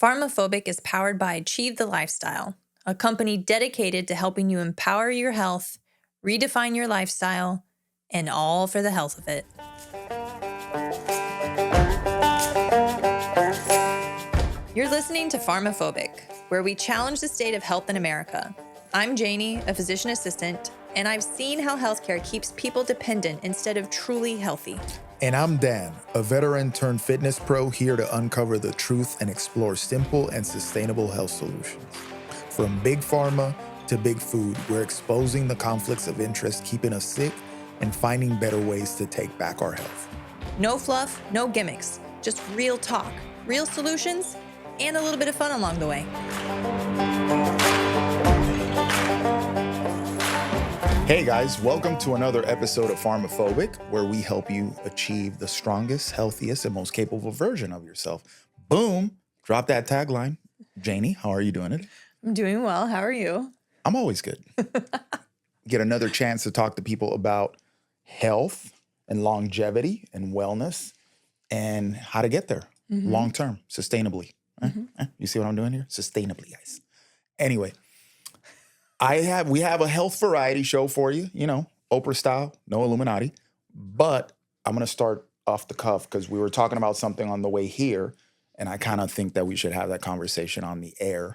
PharmaPhobic is powered by Achieve the Lifestyle, a company dedicated to helping you empower your health, redefine your lifestyle, and all for the health of it. You're listening to PharmaPhobic, where we challenge the state of health in America. I'm Janie, a physician assistant, and I've seen how healthcare keeps people dependent instead of truly healthy. And I'm Dan, a veteran turned fitness pro here to uncover the truth and explore simple and sustainable health solutions. From big pharma to big food, we're exposing the conflicts of interest keeping us sick and finding better ways to take back our health. No fluff, no gimmicks, just real talk, real solutions, and a little bit of fun along the way. Hey guys, welcome to another episode of PharmaPhobic, where we help you achieve the strongest, healthiest, and most capable version of yourself. Boom, drop that tagline. Janie, how are you doing it? I'm doing well. How are you? I'm always good. Get another chance to talk to people about health and longevity and wellness and how to get there long-term, sustainably. You see what I'm doing here? Sustainably, guys. Anyway, we have a health variety show for you, Oprah style, no Illuminati. But I'm going to start off the cuff because we were talking about something on the way here, and I kind of think that we should have that conversation on the air.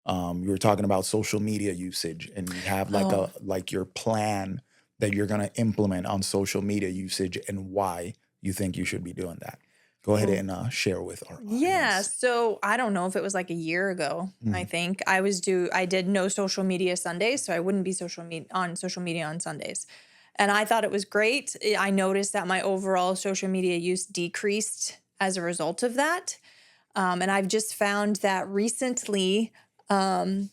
You were talking about social media usage, and you have like your plan that you're going to implement on social media usage and why you think you should be doing that. Go ahead and share with our audience. Yeah, so I don't know if it was like a year ago, I think. I did no social media Sundays, so I wouldn't be on social media on Sundays. And I thought it was great. I noticed that my overall social media use decreased as a result of that. And I've just found that recently, it's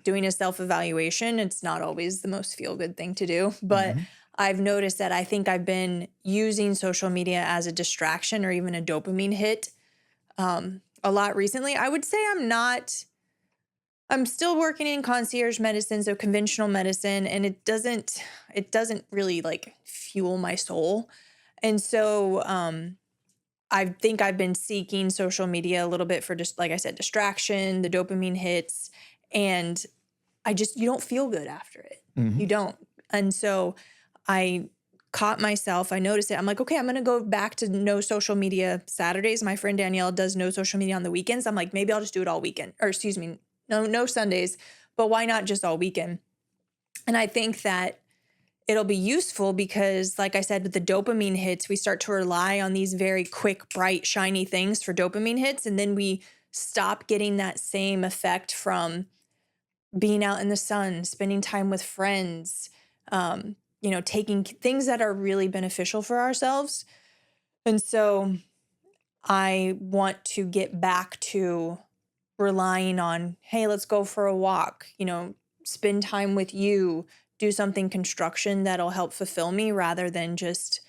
doing a self-evaluation. It's not always the most feel-good thing to do, but I've noticed that I think I've been using social media as a distraction or even a dopamine hit a lot recently. I would say I'm still working in concierge medicine, so conventional medicine, and it doesn't really like fuel my soul. And so I think I've been seeking social media a little bit for just, like I said, distraction, the dopamine hits, and you don't feel good after it. You don't. And so I caught myself, I noticed it. I'm like, okay, I'm going to go back to no social media Saturdays. My friend Danielle does no social media on the weekends. I'm like, maybe I'll just do it all weekend, or excuse me, no Sundays, but why not just all weekend? And I think that it'll be useful because, like I said, with the dopamine hits, we start to rely on these very quick, bright, shiny things for dopamine hits. And then we stop getting that same effect from being out in the sun, spending time with friends, taking things that are really beneficial for ourselves. And so I want to get back to relying on, hey, let's go for a walk, spend time with you, do something construction that'll help fulfill me rather than just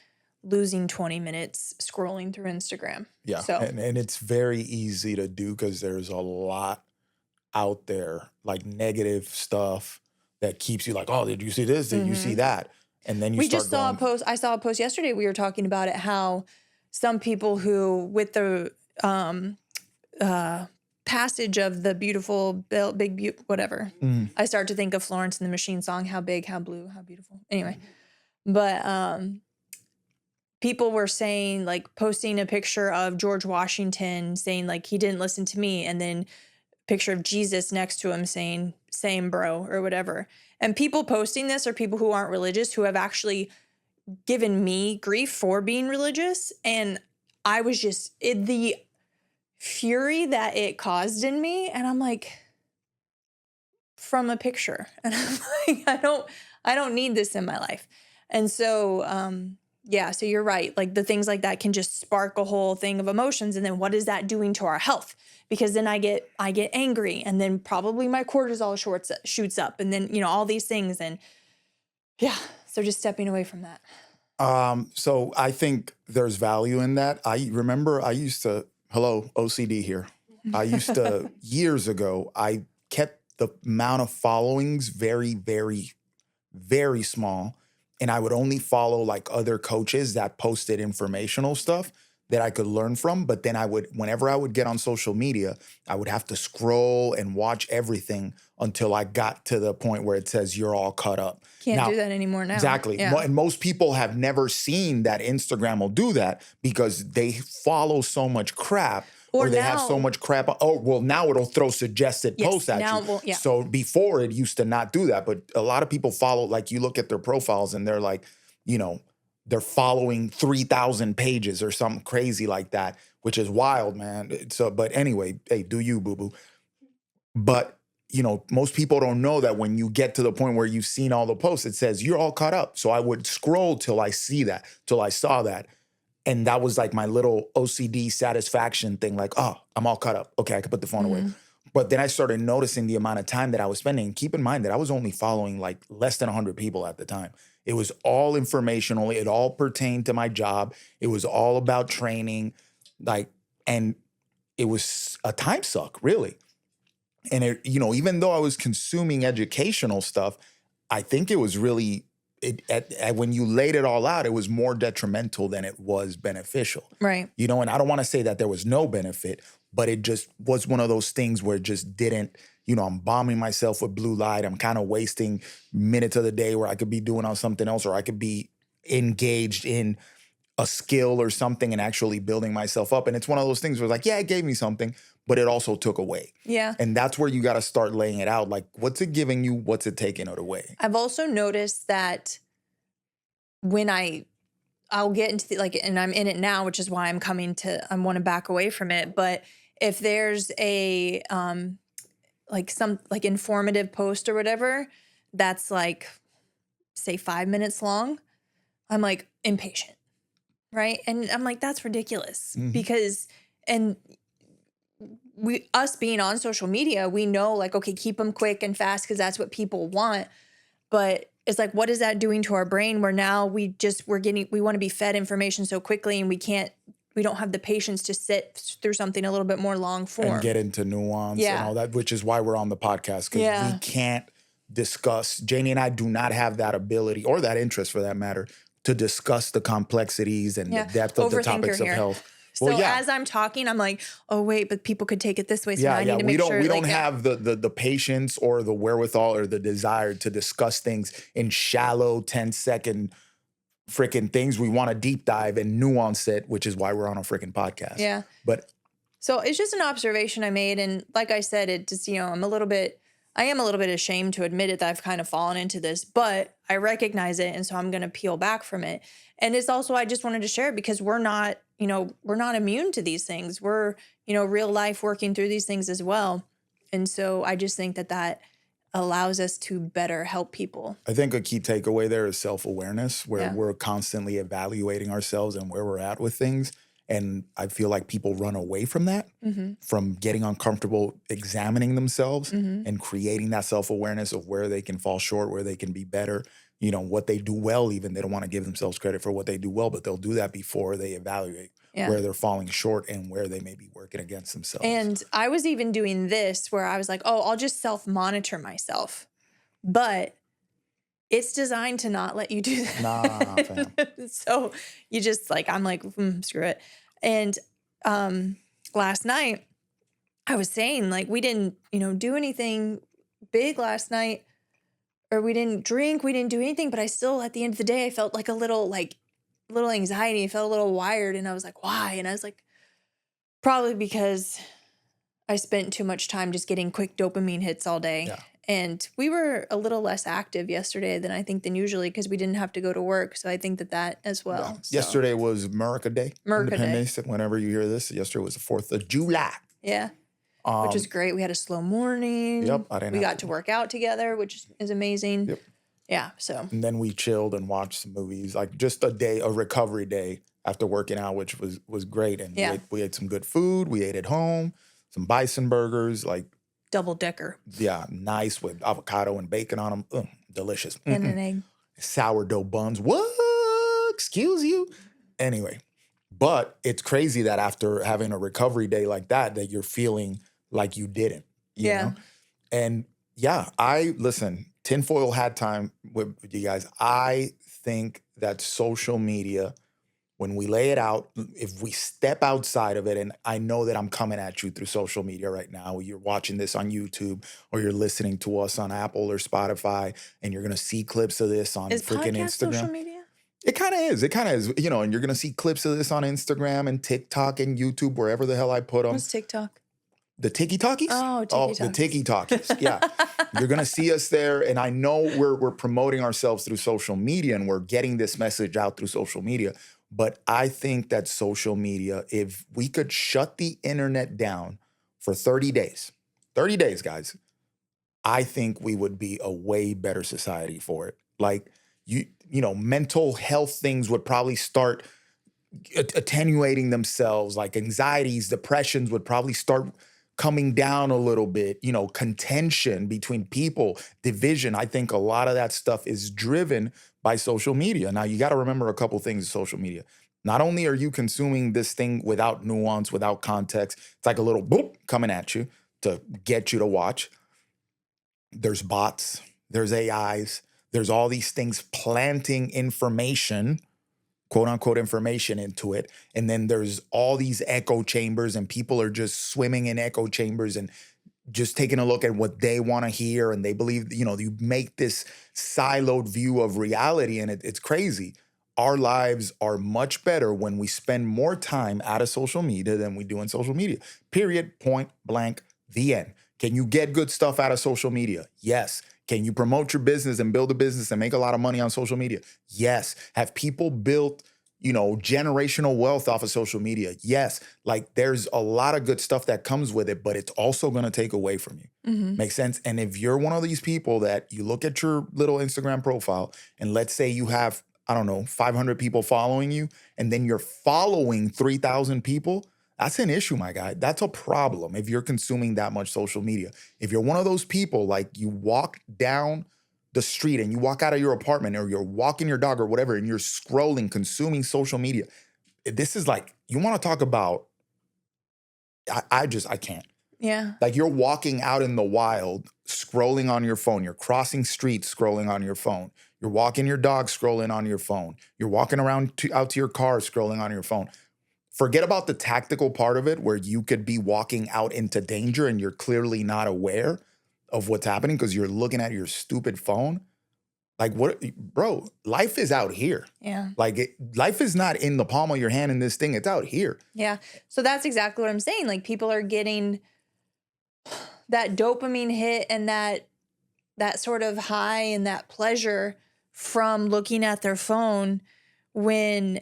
losing 20 minutes scrolling through Instagram. Yeah, so. And it's very easy to do because there's a lot out there, like negative stuff that keeps you like, oh, did you see this? Did you see that? And then I saw a post yesterday. We were talking about it, how some people who, with the passage of the beautiful, whatever, I start to think of Florence and the Machine song, how big, how blue, how beautiful. Anyway, but people were saying, like, posting a picture of George Washington saying, like, he didn't listen to me, and then picture of Jesus next to him saying, same bro, or whatever. And people posting this are people who aren't religious, who have actually given me grief for being religious. And I was just the fury that it caused in me. And I'm like, from a picture. And I'm like, I don't need this in my life. And so, so you're right. Like, the things like that can just spark a whole thing of emotions. And then what is that doing to our health? Because then I get angry, and then probably my cortisol shoots up, and then, all these things. And so just stepping away from that. So I think there's value in that. I remember I used to, OCD here. I used to, years ago, I kept the amount of followings very, very, very small. And I would only follow like other coaches that posted informational stuff that I could learn from. But then whenever I would get on social media, I would have to scroll and watch everything until I got to the point where it says you're all caught up. Can't Now, do that anymore now. exactly. Yeah. And most people have never seen that Instagram will do that because they follow so much crap. Or they have so much crap. Oh, well, now it'll throw suggested posts at you. Well, yeah. So before it used to not do that. But a lot of people follow, like you look at their profiles and they're like, you know, they're following 3,000 pages or something crazy like that, which is wild, man. So, but anyway, hey, do you, boo-boo. But, you know, most people don't know that when you get to the point where you've seen all the posts, it says you're all caught up. So I would scroll till I saw that. And that was like my little OCD satisfaction thing. Like, oh, I'm all caught up. Okay, I can put the phone away. But then I started noticing the amount of time that I was spending. Keep in mind that I was only following like less than 100 people at the time. It was all informational. It all pertained to my job. It was all about training. And it was a time suck, really. And it, you know, even though I was consuming educational stuff, I think it was really, when you laid it all out, it was more detrimental than it was beneficial. Right. You know, and I don't want to say that there was no benefit, but it just was one of those things where it just didn't, you know, I'm bombing myself with blue light. I'm kind of wasting minutes of the day where I could be doing on something else, or I could be engaged in a skill or something and actually building myself up. And it's one of those things where like, yeah, it gave me something, but it also took away. Yeah. And that's where you got to start laying it out. Like, what's it giving you? What's it taking it away? I've also noticed that when I'll get into and I'm in it now, which is why I want to back away from it. But if there's a, some informative post or whatever, that's like, say 5 minutes long, I'm like impatient. Right. And I'm like, that's ridiculous because, and us being on social media, we know like, okay, keep them quick and fast because that's what people want. But it's like, what is that doing to our brain where now we want to be fed information so quickly and we don't have the patience to sit through something a little bit more long form. And get into nuance and all that, which is why we're on the podcast, because we can't discuss, Janie and I do not have that ability or that interest for that matter to discuss the complexities and the depth of the topics of health. So as I'm talking, I'm like, oh, wait, but people could take it this way. So now I need to make sure. We don't have the patience or the wherewithal or the desire to discuss things in shallow 10-second freaking things. We want to deep dive and nuance it, which is why we're on a freaking podcast. Yeah. So it's just an observation I made. And like I said, it just, I am a little bit ashamed to admit it that I've kind of fallen into this, but I recognize it. And so I'm going to peel back from it. And it's also, I just wanted to share it because we're not immune to these things. We're, real life working through these things as well. And so I just think that allows us to better help people. I think a key takeaway there is self-awareness, where we're constantly evaluating ourselves and where we're at with things. And I feel like people run away from that, from getting uncomfortable, examining themselves and creating that self-awareness of where they can fall short, where they can be better, what they do well even. They don't want to give themselves credit for what they do well, but they'll do that before they evaluate where they're falling short and where they may be working against themselves. And I was even doing this where I was like, oh, I'll just self-monitor myself. But it's designed to not let you do that. Nah, fam. So you just I'm like, screw it. And last night I was saying we didn't, do anything big last night, or we didn't drink, we didn't do anything. But I still, at the end of the day, I felt like a little anxiety. I felt a little wired. And I was like, why? And I was like, probably because I spent too much time just getting quick dopamine hits all day. Yeah. And we were a little less active yesterday than usually because we didn't have to go to work. So I think that as well. Yeah. So. Yesterday was America Day. Independence Day. Whenever you hear this, yesterday was the 4th of July. Yeah. Which is great. We had a slow morning. Yep. We got to work out together, which is amazing. Yep. Yeah. So. And then we chilled and watched some movies, just a recovery day after working out, which was great. And we ate some good food. We ate at home, some bison burgers, double decker. Yeah, nice with avocado and bacon on them. Delicious. And an egg. Sourdough buns. What? Excuse you? Anyway, but it's crazy that after having a recovery day like that you're feeling like you didn't. You know? And listen, tinfoil hat time with you guys. I think that social media when we lay it out, if we step outside of it, and I know that I'm coming at you through social media right now, you're watching this on YouTube or you're listening to us on Apple or Spotify, and you're gonna see clips of this on Is freaking podcast social Instagram. media? It kind of is. It kind of is, and you're gonna see clips of this on Instagram and TikTok and YouTube, wherever the hell I put them. What's TikTok? The Tiki Talkies? Oh, Oh, Tiki the Talkies. Tiki Talkies. Yeah. You're gonna see us there. And I know we're promoting ourselves through social media and we're getting this message out through social media. But I think that social media, if we could shut the internet down for 30 days, guys, I think we would be a way better society for it. Like mental health things would probably start attenuating themselves, like anxieties, depressions would probably start coming down a little bit, contention between people, division. I think a lot of that stuff is driven by social media. Now, you got to remember a couple things in social media. Not only are you consuming this thing without nuance, without context, it's like a little boop coming at you to get you to watch. There's bots, there's AIs, there's all these things planting information, quote unquote information into it. And then there's all these echo chambers and people are just swimming in echo chambers and just taking a look at what they want to hear. And they believe, you make this siloed view of reality and it's crazy. Our lives are much better when we spend more time out of social media than we do in social media. Period, point blank, the end. Can you get good stuff out of social media? Yes. Can you promote your business and build a business and make a lot of money on social media? Yes. Have people built, generational wealth off of social media? Yes. Like there's a lot of good stuff that comes with it, but it's also going to take away from you. Make sense? And if you're one of these people that you look at your little Instagram profile and let's say you have, 500 people following you, and then you're following 3,000 people, that's an issue, my guy. That's a problem if you're consuming that much social media. If you're one of those people, like you walk down the street and you walk out of your apartment or you're walking your dog or whatever, and you're scrolling, consuming social media, this is like, you want to talk about, I can't. Yeah. Like you're walking out in the wild, scrolling on your phone. You're crossing streets, scrolling on your phone. You're walking your dog, scrolling on your phone. You're walking around out to your car, scrolling on your phone. Forget about the tactical part of it where you could be walking out into danger and you're clearly not aware of what's happening because you're looking at your stupid phone. Like what, bro, life is out here. Yeah. Like life is not in the palm of your hand in this thing. It's out here. Yeah. So that's exactly what I'm saying. Like people are getting that dopamine hit and that sort of high and that pleasure from looking at their phone when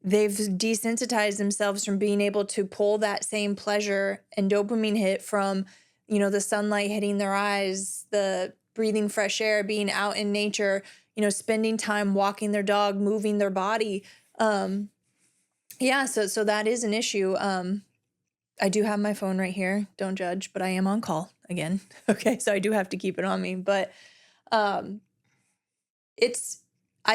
they've desensitized themselves from being able to pull that same pleasure and dopamine hit from, the sunlight hitting their eyes, the breathing fresh air, being out in nature, spending time walking their dog, moving their body. Yeah, so that is an issue. I do have my phone right here. Don't judge, but I am on call again. Okay, so I do have to keep it on me. But I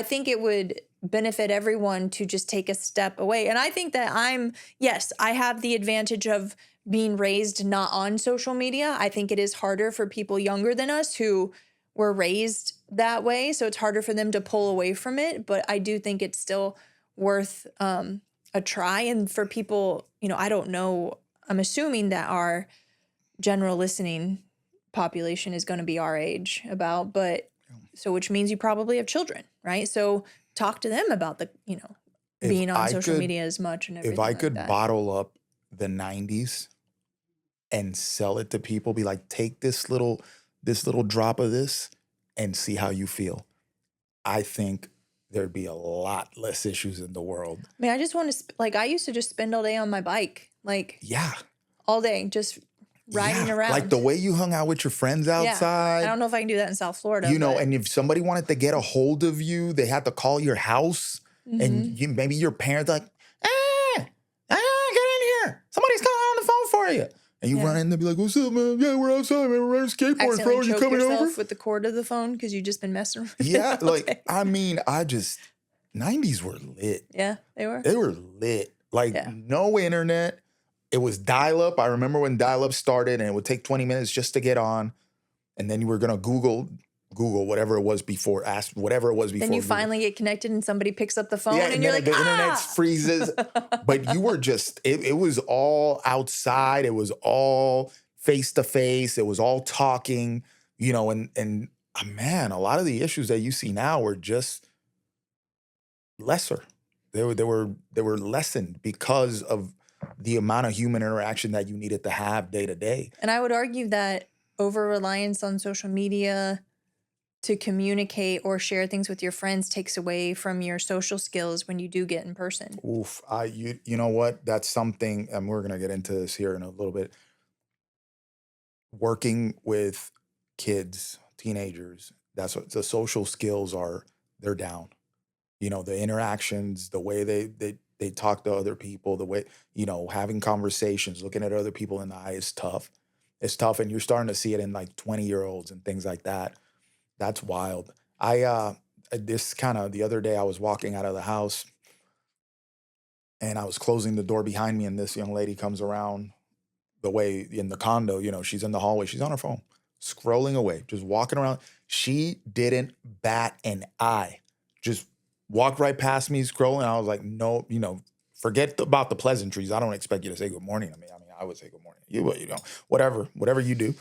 think it would benefit everyone to just take a step away. And I think that I have the advantage of being raised not on social media. I think it is harder for people younger than us who were raised that way. So it's harder for them to pull away from it. But I do think it's still worth a try. And for people, I don't know, I'm assuming that our general listening population is going to be our age so which means you probably have children, right? So talk to them about being on social media as much and everything. If I could like that. bottle up the 90s and sell it to people, be like, take this little drop of this and see how you feel, I think there'd be a lot less issues in the world. I mean, I just want to, I used to just spend all day on my bike, yeah, all day, just riding around. Like the way you hung out with your friends outside. Yeah. I don't know if I can do that in South Florida. And if somebody wanted to get a hold of you, they had to call your house. And maybe your parents like, get in here. Somebody's calling on the phone for you. And you run in there and be like, what's up, man? Yeah, we're outside, man. We're riding skateboards, bro. You coming over? With the cord of the phone because you just been messing with it. Yeah, 90s were lit. Yeah, they were. They were lit. No internet. It was dial-up. I remember when dial-up started and it would take 20 minutes just to get on. And then you were going to Google Google whatever it was before, ask whatever it was before. Then you Google. finally get connected and somebody picks up the phone Yeah, and you're then like, the internet freezes. But you were just, it was all outside. It was all face to face. It was all talking, and man, a lot of the issues that you see now were just lesser. They were lessened because of the amount of human interaction that you needed to have day to day. And I would argue that over-reliance on social media to communicate or share things with your friends takes away from your social skills when you do get in person. Oof, you know what? That's something, and we're gonna get into this here in a little bit. Working with kids, teenagers, that's what the social skills are. They're down. The interactions, the way they talk to other people, the way, having conversations, looking at other people in the eye is tough. It's tough, and you're starting to see it in like 20-year-olds and things like that. That's wild. This kind of the other day I was walking out of the house and I was closing the door behind me, and this young lady comes around the way in the condo, she's in the hallway, she's on her phone, scrolling away, just walking around. She didn't bat an eye, just walked right past me, scrolling. I was like, no, forget about the pleasantries. I don't expect you to say good morning to me. I mean, I would say good morning to you, but whatever you do.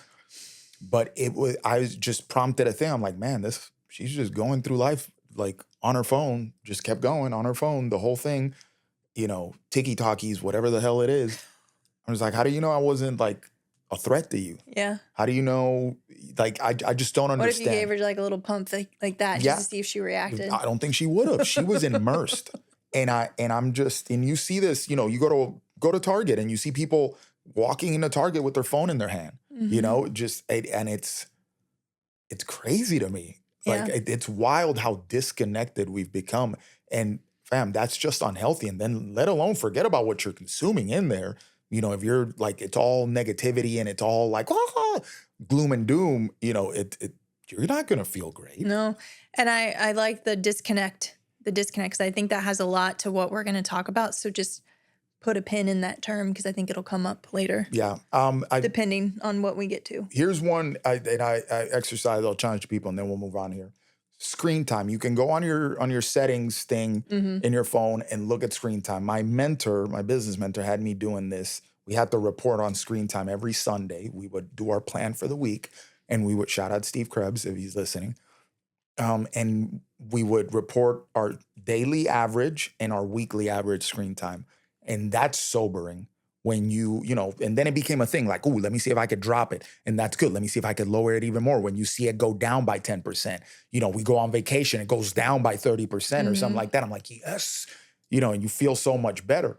But I was just prompted a thing. I'm like, man, she's just going through life like on her phone, just kept going on her phone, the whole thing, tiki-talkies, whatever the hell it is. I was like, how do you know I wasn't like a threat to you? Yeah. How do you know? Like, I just don't understand. What if you gave her like a little pump like that just to see if she reacted? I don't think she would have. She was immersed. And you see this, you go to Target and you see people walking into Target with their phone in their hand, and it's crazy to me. Like, it's wild how disconnected we've become. And fam, that's just unhealthy. And then let alone forget about what you're consuming in there. If you're like, it's all negativity and it's all like gloom and doom, you're not going to feel great. No. And I like the disconnect, because I think that has a lot to what we're going to talk about. So just put a pin in that term because I think it'll come up later. Yeah. Depending on what we get to. Here's one I exercise. I'll challenge people and then we'll move on here. Screen time. You can go on your settings thing in your phone and look at screen time. My business mentor had me doing this. We had to report on screen time every Sunday. We would do our plan for the week, and we would shout out Steve Krebs if he's listening. And we would report our daily average and our weekly average screen time. And that's sobering when and then it became a thing like, ooh, let me see if I could drop it. And that's good. Let me see if I could lower it even more. When you see it go down by 10%, we go on vacation, it goes down by 30% or something like that. I'm like, yes, and you feel so much better.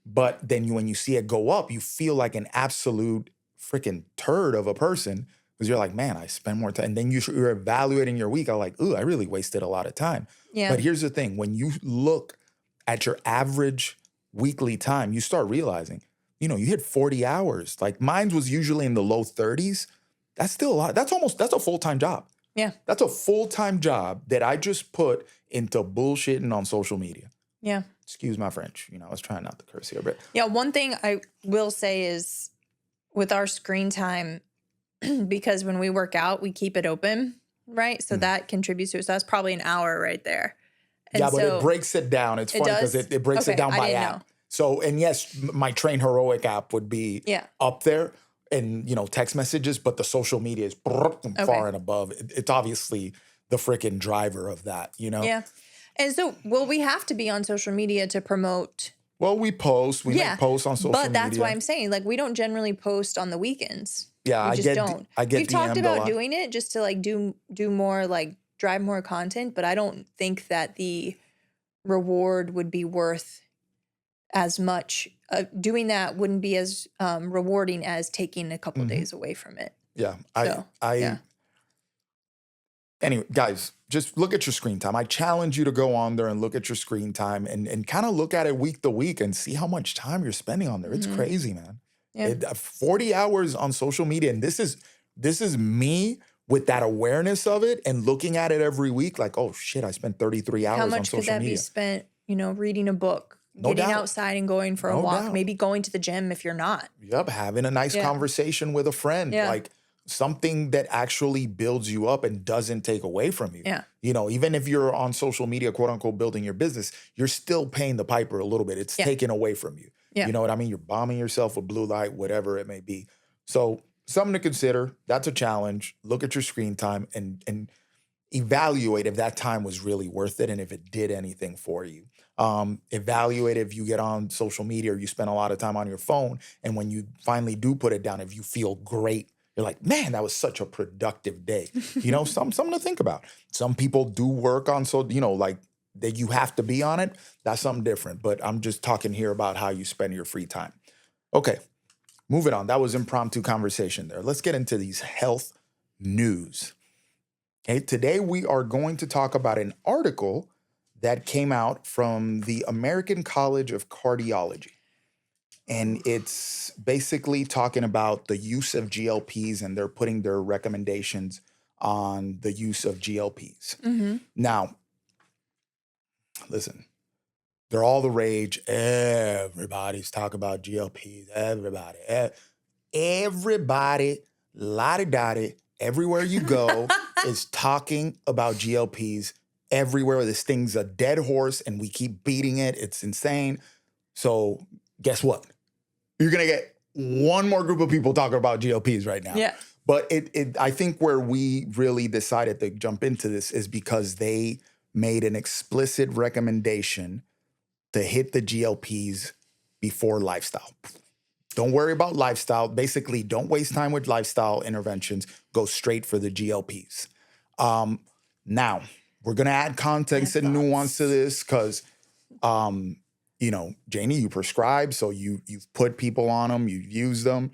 But then when you see it go up, you feel like an absolute freaking turd of a person because you're like, man, I spend more time. And then you're evaluating your week. I'm like, ooh, I really wasted a lot of time. Yeah. But here's the thing. When you look at your average weekly time, you start realizing, you hit 40 hours. Like mine was usually in the low 30s. That's still a lot. That's a full-time job. Yeah. That's a full-time job that I just put into bullshitting on social media. Yeah. Excuse my French. I was trying not to curse here, but. Yeah. One thing I will say is with our screen time, because when we work out, we keep it open, right? So that contributes to it. So that's probably an hour right there. And yeah, but it breaks it down. It's funny because it breaks it down by app. Know. So, and yes, my Train Heroic app would be up there and, text messages, but the social media is far and above. It's obviously the freaking driver of that, Yeah. And so, we have to be on social media to promote. Well, we post. We make posts on social media. But that's why I'm saying, like, we don't generally post on the weekends. Yeah, we don't. We've talked DM'd about doing it just to, like, do more, like, drive more content, but I don't think that the reward would be worth as much. Doing that wouldn't be as rewarding as taking a couple days away from it. Yeah. Anyway, guys, just look at your screen time. I challenge you to go on there and look at your screen time and kind of look at it week to week and see how much time you're spending on there. It's crazy, man. Yeah. 40 hours on social media. And this is me with that awareness of it and looking at it every week like, oh, shit, I spent 33 hours on social media. How much could that be spent, reading a book, getting outside and going for a walk, maybe going to the gym if you're not. Yep, having a nice conversation with a friend. Yeah. Like, something that actually builds you up and doesn't take away from you. Yeah. You know, even if you're on social media, quote unquote, building your business, you're still paying the piper a little bit. It's Yeah. taken away from you. Yeah. You know what I mean? You're bombing yourself with blue light, whatever it may be. So something to consider. That's a challenge. Look at your screen time and evaluate if that time was really worth it and if it did anything for you. Evaluate if you get on social media or you spend a lot of time on your phone, and when you finally do put it down, if you feel great, you're like, man, that was such a productive day. You know, something to think about. Some people do work on, so, you know, like that you have to be on it. That's something different. But I'm just talking here about how you spend your free time. Okay, moving on. That was impromptu conversation there. Let's get into these health news. Okay, today we are going to talk about an article that came out from the American College of Cardiology. And it's basically talking about the use of GLPs, and they're putting their recommendations on the use of GLPs. Mm-hmm. Now, listen, they're all the rage. Everybody's talking about GLPs. Everybody, la-di-da-di, everywhere you go is talking about GLPs everywhere. This thing's a dead horse and we keep beating it. It's insane. So guess what? You're going to get one more group of people talking about GLPs right now. Yeah. But I think where we really decided to jump into this is because they made an explicit recommendation to hit the GLPs before lifestyle. Don't worry about lifestyle. Basically, don't waste time with lifestyle interventions. Go straight for the GLPs. Now, we're going to add context and nuance to this because, you know, Janie, you prescribe, so you've put people on them, you've used them.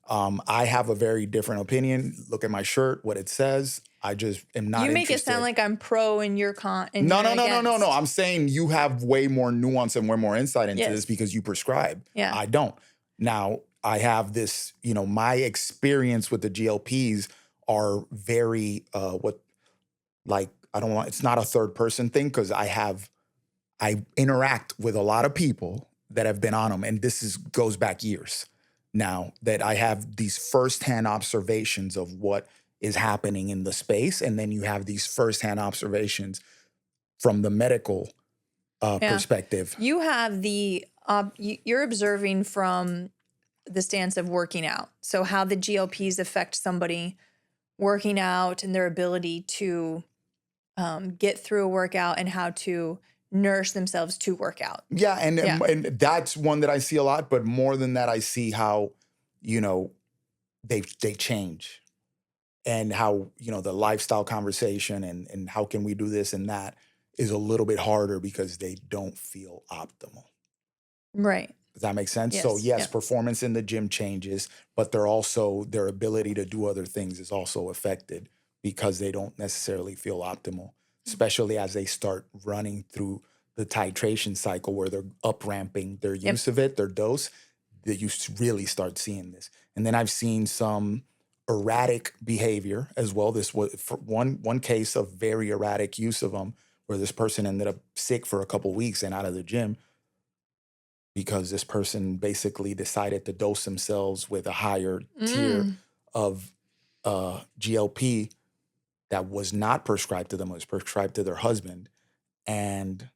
I have a very different opinion. Look at my shirt, what it says. I just am not You make interested. it sound like I'm pro and you're con. And No. you're against. I'm saying you have way more nuance and way more insight into this because you prescribe. Yeah. I don't. Now, I have this, you know, my experience with the GLPs are very, it's not a third person thing because I interact with a lot of people that have been on them. And this goes back years now that I have these firsthand observations of what is happening in the space. And then you have these firsthand observations from the medical perspective. You have you're observing from the stance of working out. So how the GLPs affect somebody working out and their ability to get through a workout and how to nourish themselves to work out. Yeah, and that's one that I see a lot. But more than that, I see how, you know, they change, and how, you know, the lifestyle conversation and how can we do this and that is a little bit harder because they don't feel optimal. Right. Does that make sense? Yes. So yes, performance in the gym changes, but their ability to do other things is also affected because they don't necessarily feel optimal, especially as they start running through the titration cycle where they're up ramping their use of it, their dose, that you really start seeing this. And then I've seen some erratic behavior as well. This was for one case of very erratic use of them where this person ended up sick for a couple of weeks and out of the gym because this person basically decided to dose themselves with a higher tier of GLP that was not prescribed to them, it was prescribed to their husband. And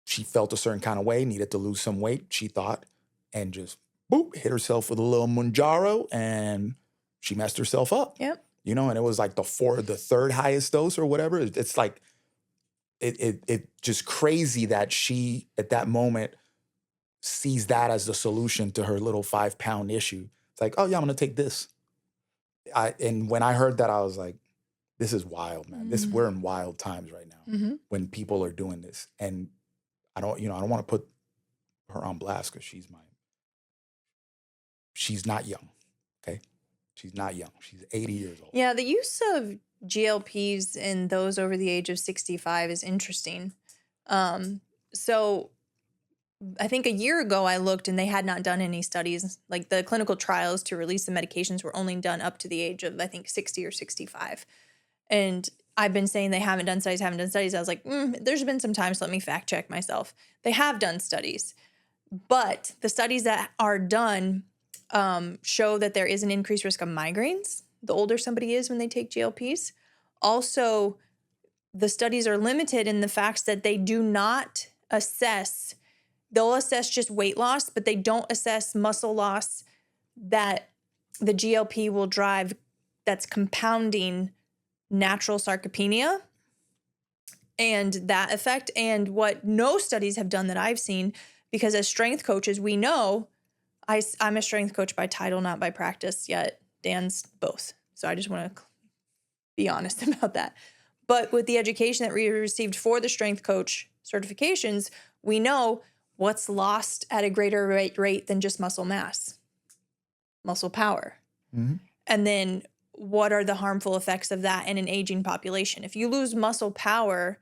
she felt a certain kind of way, needed to lose some weight, she thought, and just boop, hit herself with a little Mounjaro, and she messed herself up. Yep. You know, and it was like the third highest dose or whatever. It's like, it just crazy that she, at that moment, sees that as the solution to her little 5-pound issue. It's like, oh yeah, I'm gonna take this. And when I heard that, I was like, this is wild, man. We're in wild times right now when people are doing this. And I don't want to put her on blast because she's not young. Okay. She's not young. She's 80 years old. Yeah. The use of GLPs in those over the age of 65 is interesting. So I think a year ago I looked and they had not done any studies. Like the clinical trials to release the medications were only done up to the age of, I think, 60 or 65. And I've been saying they haven't done studies. I was like, there's been some time, so let me fact check myself. They have done studies, but the studies that are done show that there is an increased risk of migraines the older somebody is when they take GLPs. Also, the studies are limited in the facts that they do not assess, they'll assess just weight loss, but they don't assess muscle loss that the GLP will drive that's compounding natural sarcopenia and that effect. And what no studies have done that I've seen, because as strength coaches, we know I'm a strength coach by title, not by practice yet. Dan's both. So I just want to be honest about that. But with the education that we received for the strength coach certifications, we know what's lost at a greater rate than just muscle mass, muscle power. Mm-hmm. And then what are the harmful effects of that in an aging population? If you lose muscle power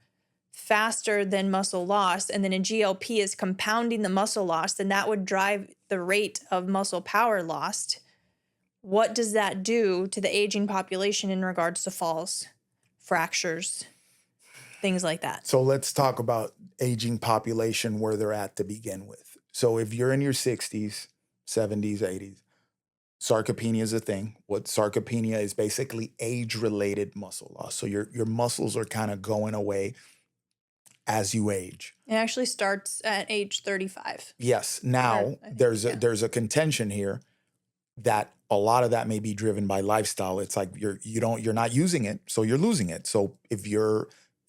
faster than muscle loss, and then a GLP is compounding the muscle loss, then that would drive the rate of muscle power lost. What does that do to the aging population in regards to falls, fractures, things like that? So let's talk about aging population where they're at to begin with. So if you're in your 60s, 70s, 80s, sarcopenia is a thing. What sarcopenia is basically age-related muscle loss. So your muscles are kind of going away as you age. It actually starts at age 35. Yes. Now there's a contention here that a lot of that may be driven by lifestyle. It's like you're not using it, so you're losing it. So if you're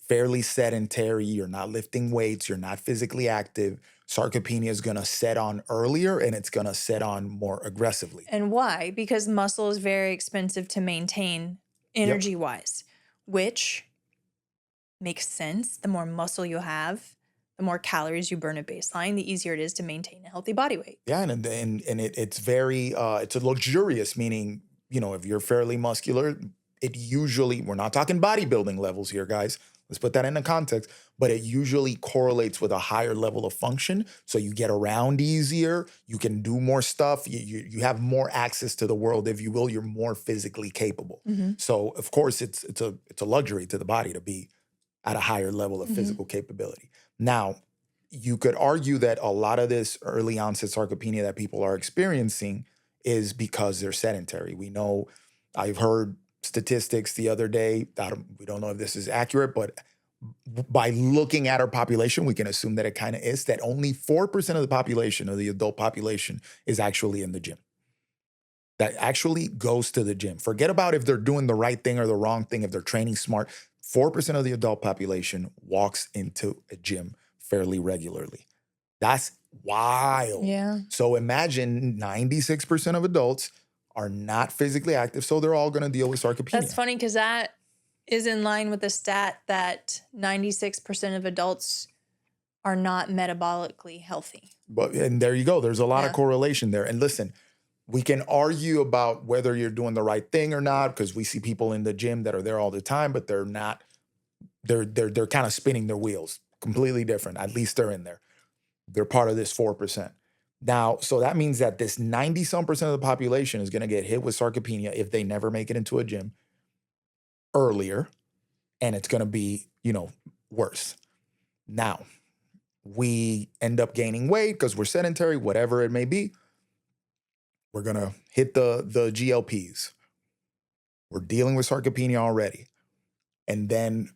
fairly sedentary, you're not lifting weights, you're not physically active, sarcopenia is going to set on earlier and it's going to set on more aggressively. And why? Because muscle is very expensive to maintain energy-wise, which makes sense. The more muscle you have, the more calories you burn at baseline, the easier it is to maintain a healthy body weight. Yeah, and it's very it's a luxurious, meaning, if you're fairly muscular, it usually, we're not talking bodybuilding levels here, guys. Let's put that into context, but it usually correlates with a higher level of function. So you get around easier, you can do more stuff, you have more access to the world, if you will, you're more physically capable. Mm-hmm. So of course it's a luxury to the body to be at a higher level of physical capability. Now, you could argue that a lot of this early onset sarcopenia that people are experiencing is because they're sedentary. We know, I've heard statistics the other day, we don't know if this is accurate, but by looking at our population, we can assume that it kind of is, that only 4% of the population, of the adult population, is actually in the gym. That actually goes to the gym. Forget about if they're doing the right thing or the wrong thing, if they're training smart. 4% of the adult population walks into a gym fairly regularly. That's wild. Yeah. So imagine 96% of adults are not physically active, so they're all going to deal with sarcopenia. That's funny because that is in line with the stat that 96% of adults are not metabolically healthy. And there you go. There's a lot of correlation there. And listen, we can argue about whether you're doing the right thing or not, because we see people in the gym that are there all the time, but they're not, they're kind of spinning their wheels. Completely different. At least they're in there. They're part of this 4%. Now, so that means that this 90-some% of the population is going to get hit with sarcopenia if they never make it into a gym earlier, and it's going to be, worse. Now, we end up gaining weight because we're sedentary, whatever it may be. We're going to hit the GLPs. We're dealing with sarcopenia already. And then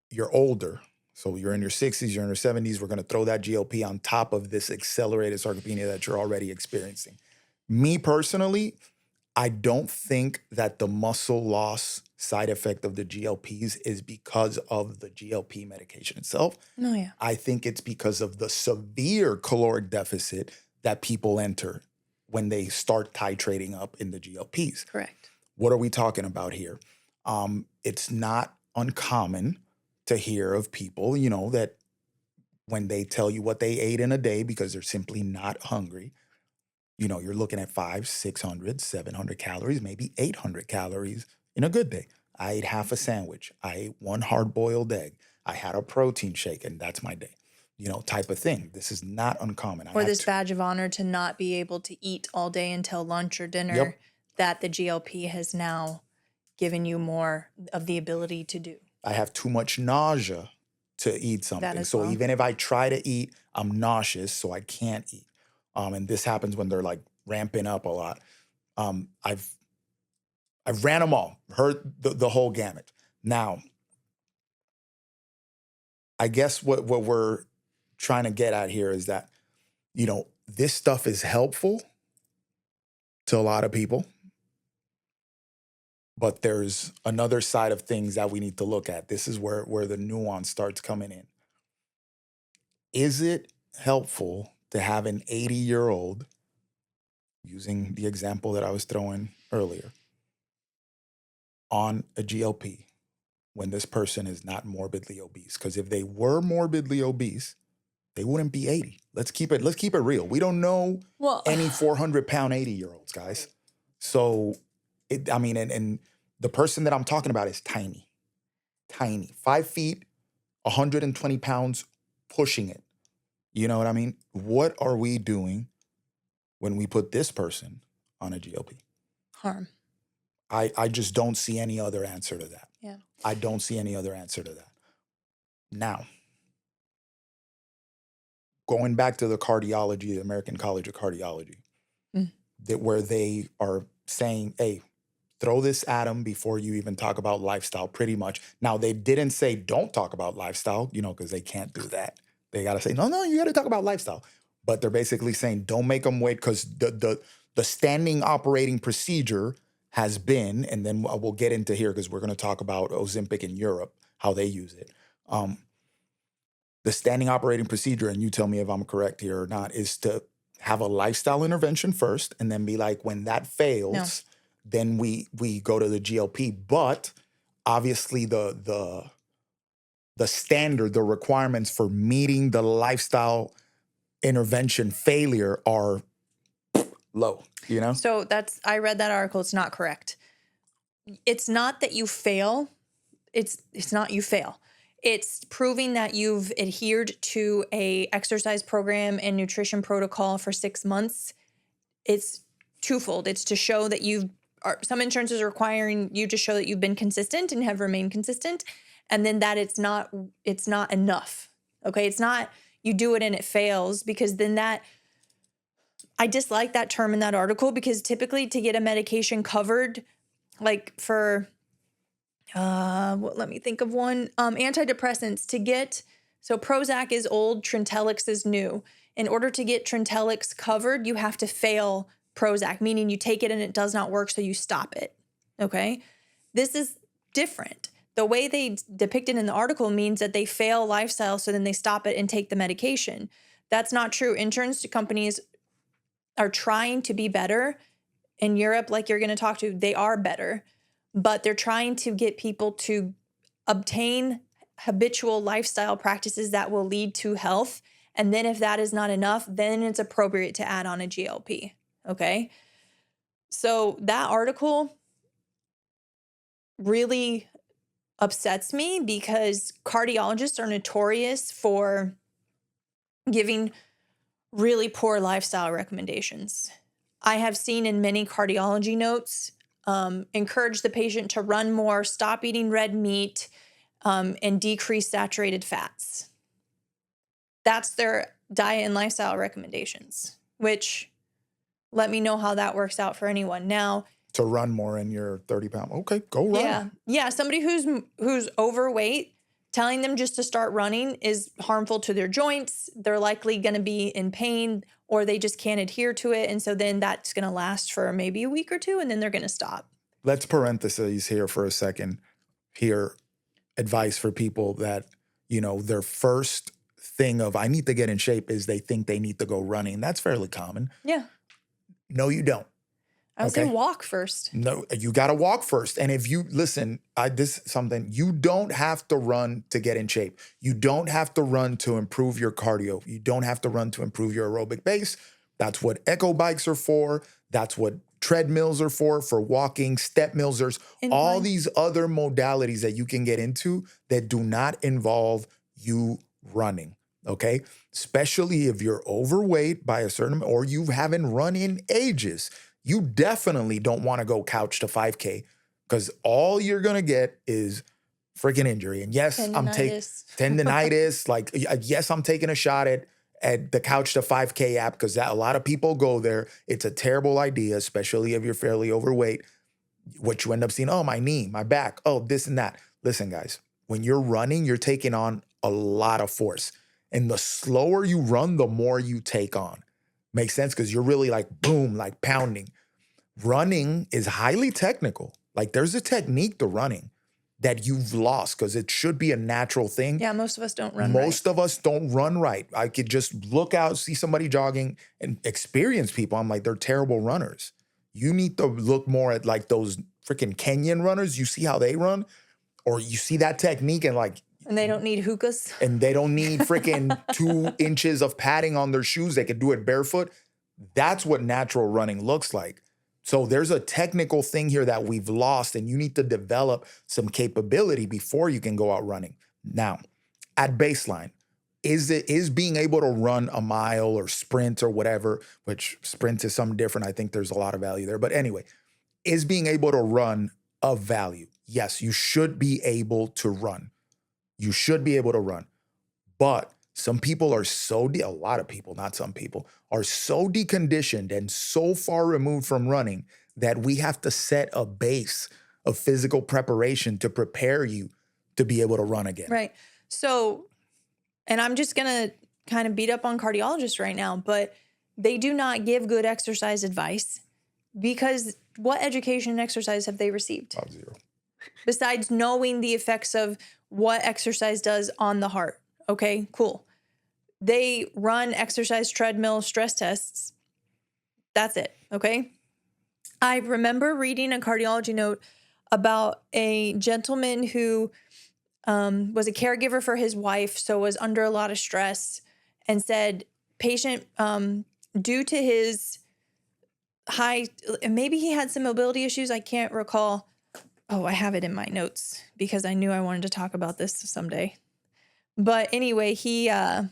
you're older. So you're in your 60s, you're in your 70s. We're going to throw that GLP on top of this accelerated sarcopenia that you're already experiencing. Me personally, I don't think that the muscle loss side effect of the GLPs is because of the GLP medication itself. Oh, yeah. I think it's because of the severe caloric deficit that people enter when they start titrating up in the GLPs. Correct. What are we talking about here? It's not uncommon to hear of people, that when they tell you what they ate in a day because they're simply not hungry, you're looking at 500, 600, 700 calories, maybe 800 calories in a good day. I ate half a sandwich. I ate one hard-boiled egg. I had a protein shake, and that's my day, type of thing. This is not uncommon. Or this badge of honor to not be able to eat all day until lunch or dinner that the GLP has now given you more of the ability to do. I have too much nausea to eat something. So even if I try to eat, I'm nauseous, so I can't eat. And this happens when they're like ramping up a lot. I've ran them all, heard the whole gamut. Now, I guess what we're trying to get at here is that, this stuff is helpful to a lot of people, but there's another side of things that we need to look at. This is where the nuance starts coming in. Is it helpful to have an 80-year-old, using the example that I was throwing earlier, on a GLP when this person is not morbidly obese? Because if they were morbidly obese, they wouldn't be 80. Let's keep it real. We don't know any 400-pound 80-year-olds, guys. So, and the person that I'm talking about is tiny. 5 feet, 120 pounds, pushing it. You know what I mean? What are we doing when we put this person on a GLP? Harm. I just don't see any other answer to that. Yeah. I don't see any other answer to that. Now, going back to the cardiology, the American College of Cardiology, where they are saying, hey, throw this at them before you even talk about lifestyle, pretty much. Now, they didn't say don't talk about lifestyle, because they can't do that. They got to say, no, you got to talk about lifestyle. But they're basically saying don't make them wait, because the standing operating procedure has been, and then we'll get into here because we're going to talk about Ozempic in Europe, how they use it. The standing operating procedure, and you tell me if I'm correct here or not, is to have a lifestyle intervention first and then be like, when that fails, then we go to the GLP. But obviously the standard, the requirements for meeting the lifestyle intervention failure are low, So I read that article. It's not correct. It's not that you fail. It's not you fail. It's proving that you've adhered to a exercise program and nutrition protocol for 6 months. It's twofold. It's to show that some insurances are requiring you to show that you've been consistent and have remained consistent, and then that it's not enough. Okay, it's not you do it and it fails, because then I dislike that term in that article, because typically to get a medication covered, like for let me think of one. Antidepressants so Prozac is old, Trintellix is new. In order to get Trintellix covered, you have to fail Prozac, meaning you take it and it does not work, so you stop it. Okay? This is different. The way they depict it in the article means that they fail lifestyle, so then they stop it and take the medication. That's not true. Insurance companies are trying to be better. In Europe, like you're going to talk to, they are better. But they're trying to get people to obtain habitual lifestyle practices that will lead to health. And then if that is not enough, then it's appropriate to add on a GLP. Okay? So that article really upsets me, because cardiologists are notorious for giving really poor lifestyle recommendations. I have seen in many cardiology notes, encourage the patient to run more, stop eating red meat, and decrease saturated fats. That's their diet and lifestyle recommendations, which let me know how that works out for anyone. Now, to run more in your 30-pound, okay, go run. Yeah. Somebody who's overweight, telling them just to start running is harmful to their joints. They're likely going to be in pain, or they just can't adhere to it. And so then that's going to last for maybe a week or two, and then they're going to stop. Let's parentheses here for a second. Here, advice for people that, their first thing of I need to get in shape is they think they need to go running. That's fairly common. Yeah. No, you don't. I would say walk first. No, you got to walk first. And if you listen, this is something, you don't have to run to get in shape. You don't have to run to improve your cardio. You don't have to run to improve your aerobic base. That's what echo bikes are for. That's what treadmills are for walking, step mills. There's all these other modalities that you can get into that do not involve you running. Okay. Especially if you're overweight by a certain, or you haven't run in ages. You definitely don't want to go couch to 5K, because all you're going to get is freaking injury. And yes, I'm taking tendinitis. Like, yes, I'm taking a shot at at the Couch to 5K app, because a lot of people go there. It's a terrible idea, especially if you're fairly overweight. What you end up seeing, oh, my knee, my back, oh, this and that. Listen, guys, when you're running, you're taking on a lot of force. And the slower you run, the more you take on. Makes sense? Because you're really like, boom, like pounding. Running is highly technical. Like there's a technique to running that you've lost because it should be a natural thing. Yeah, most of us don't run Most of us don't run right. I could just look out, see somebody jogging and experience people. I'm like, they're terrible runners. You need to look more at like those freaking Kenyan runners. You see how they run, or you see that technique and like, and they don't need hookahs. and they don't need freaking 2 inches of padding on their shoes. They could do it barefoot. That's what natural running looks like. So there's a technical thing here that we've lost, and you need to develop some capability before you can go out running. Now, at baseline, is being able to run a mile or sprint or whatever, which sprint is something different. I think there's a lot of value there. But anyway, is being able to run of value? Yes, you should be able to run. You should be able to run. But some people are a lot of people, not some people, are so deconditioned and so far removed from running that we have to set a base of physical preparation to prepare you to be able to run again. Right. So, and I'm just going to kind of beat up on cardiologists right now, but they do not give good exercise advice because what education and exercise have they received? Zero. Besides knowing the effects of what exercise does on the heart. Okay, cool. They run exercise treadmill stress tests. That's it. Okay. I remember reading a cardiology note about a gentleman who was a caregiver for his wife, so was under a lot of stress, and said, patient, due to his high, maybe he had some mobility issues. I can't recall. Oh, I have it in my notes because I knew I wanted to talk about this someday. But anyway, he, oh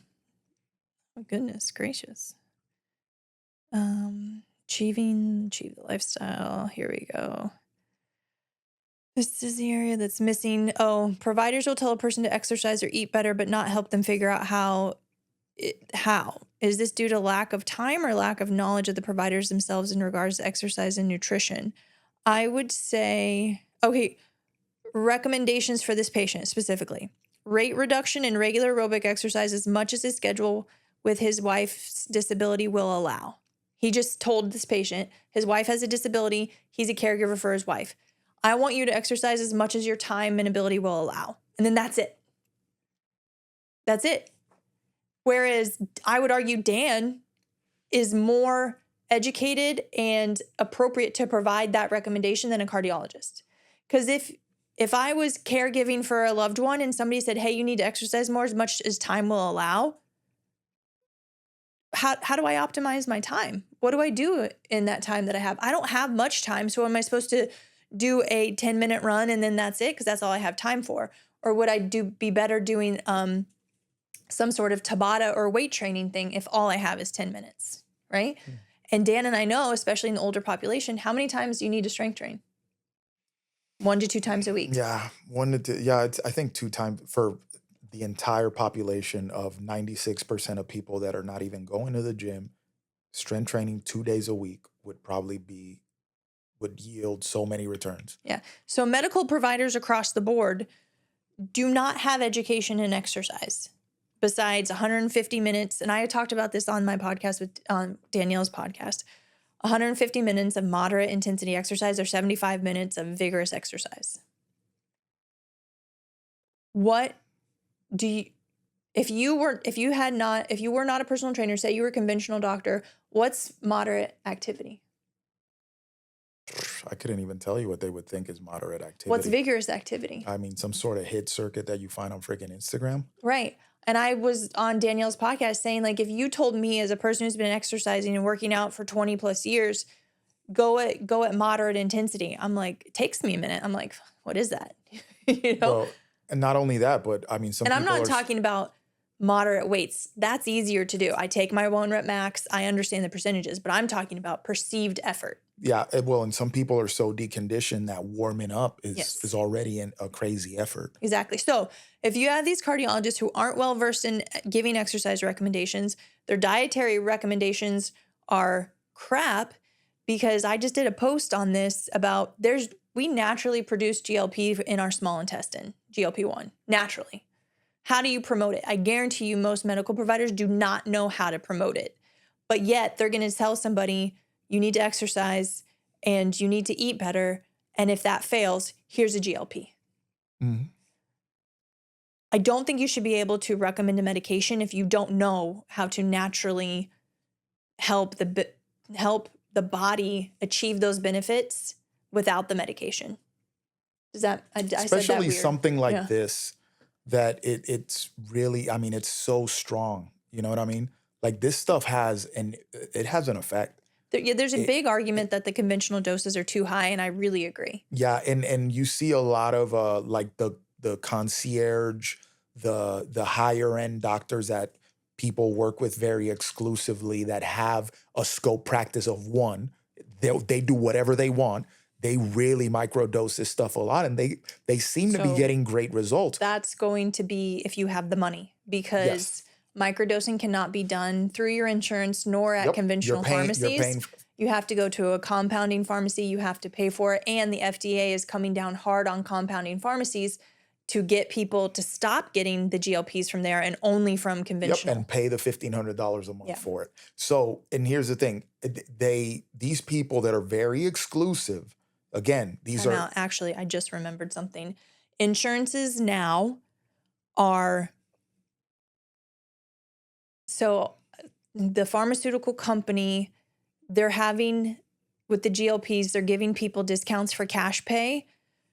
goodness gracious. Achieve the lifestyle. Here we go. This is the area that's missing. Oh, providers will tell a person to exercise or eat better, but not help them figure out how. Is this due to lack of time or lack of knowledge of the providers themselves in regards to exercise and nutrition? I would say, okay, recommendations for this patient specifically. Rate reduction in regular aerobic exercise as much as his schedule with his wife's disability will allow. He just told this patient his wife has a disability. He's a caregiver for his wife. I want you to exercise as much as your time and ability will allow. And then that's it. That's it. Whereas I would argue Dan is more educated and appropriate to provide that recommendation than a cardiologist. Because if I was caregiving for a loved one and somebody said, hey, you need to exercise more as much as time will allow, how do I optimize my time? What do I do in that time that I have? I don't have much time. So am I supposed to do a 10-minute run and then that's it? Because that's all I have time for. Or would I be better doing some sort of Tabata or weight training thing if all I have is 10 minutes, right? Mm. And Dan and I know, especially in the older population, how many times do you need to strength train? 1 to 2 times a week. Yeah, 1 to 2. Yeah, I think 2 times for the entire population of 96% of people that are not even going to the gym. Strength training 2 days a week would yield so many returns. Yeah. So medical providers across the board do not have education in exercise besides 150 minutes. And I talked about this on my podcast with Danielle's podcast. 150 minutes of moderate intensity exercise or 75 minutes of vigorous exercise. What do you, if you were not a personal trainer, say you were a conventional doctor, what's moderate activity? I couldn't even tell you what they would think is moderate activity. What's vigorous activity? I mean, some sort of hit circuit that you find on freaking Instagram. Right. And I was on Danielle's podcast saying, like, if you told me as a person who's been exercising and working out for 20 plus years, go at moderate intensity. I'm like, it takes me a minute. I'm like, what is that? You know? Well, and not only that, but I mean, I'm not talking about moderate weights. That's easier to do. I take my 1 rep max. I understand the percentages, but I'm talking about perceived effort. Yeah, well, and some people are so deconditioned that warming up is Yes. already a crazy effort. Exactly. So if you have these cardiologists who aren't well versed in giving exercise recommendations, their dietary recommendations are crap, because I just did a post on this about we naturally produce GLP in our small intestine, GLP-1, naturally. How do you promote it? I guarantee you most medical providers do not know how to promote it. But yet they're going to tell somebody you need to exercise and you need to eat better. And if that fails, here's a GLP. Mhm. I don't think you should be able to recommend a medication if you don't know how to naturally help the body achieve those benefits without the medication. Does that I said that Especially weird? something like Yeah. this that it's really, I mean, it's so strong. You know what I mean? Like this stuff it has an effect. There's a It, big argument that the conventional doses are too high, and I really agree. yeah, and you see a lot of like the concierge, the higher end doctors that people work with very exclusively that have a scope practice of one. They do whatever they want. They really microdose this stuff a lot, and they seem to be So getting great results. that's going to be if you have the money, Yes. because microdosing cannot be done through your insurance nor at Yep. conventional You're pharmacies. paying. You have to go to a compounding pharmacy, you have to pay for it, and the FDA is coming down hard on compounding pharmacies to get people to stop getting the GLPs from there and only from Yep, and conventional. pay the $1,500 a month Yeah. for it. So, and here's the thing: these people that are very exclusive. Again, these Time are out. Actually, I just remembered something. Insurances now are so the pharmaceutical company, they're having with the GLPs, they're giving people discounts for cash pay.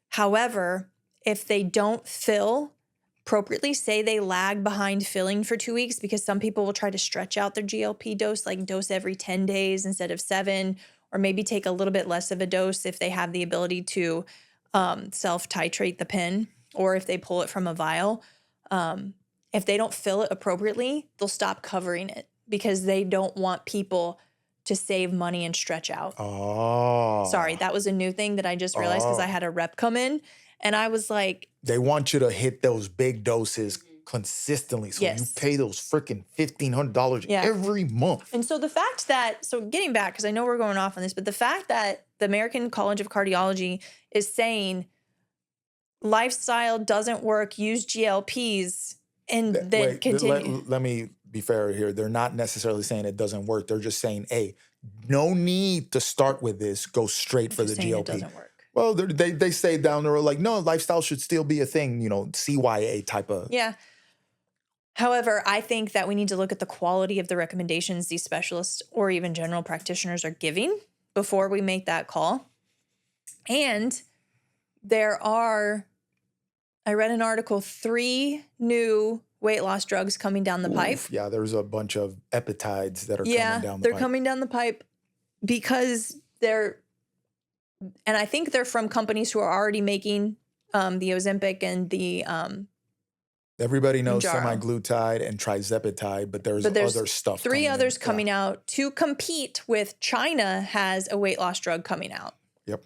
However, if they don't fill appropriately, say they lag behind filling for 2 weeks, because some people will try to stretch out their GLP dose, like dose every 10 days instead of 7, or maybe take a little bit less of a dose if they have the ability to self-titrate the pen, or if they pull it from a vial. If they don't fill it appropriately, they'll stop covering it because they don't want people to save money and stretch out. Sorry, oh that was a new thing that I just realized because I oh had a rep come in and I was like, they want you to hit those big doses consistently, so you yes. pay those freaking $1,500 Yeah. every month. And so the fact that, so getting back, because I know we're going off on this, but the fact that the American College of Cardiology is saying lifestyle doesn't work, use GLPs, and then Wait, continue. let me be fair here. They're not necessarily saying it doesn't work. They're just saying, hey, no need to start with this. Go straight for the Just saying it GLP. doesn't work. Well, they say down the road, like, no, lifestyle should still be a thing, CYA type of. Yeah. However, I think that we need to look at the quality of the recommendations these specialists or even general practitioners are giving before we make that call. And I read an article, 3 new weight loss drugs coming down the pipe. Yeah, there's a bunch of peptides that are coming down the pipe. They're coming down the pipe because and I think they're from companies who are already making the Ozempic and the Everybody knows Mounjaro. semaglutide and trizepatide, but there's other stuff. 3 others in. coming out to compete with China has a weight loss drug coming out. Yep.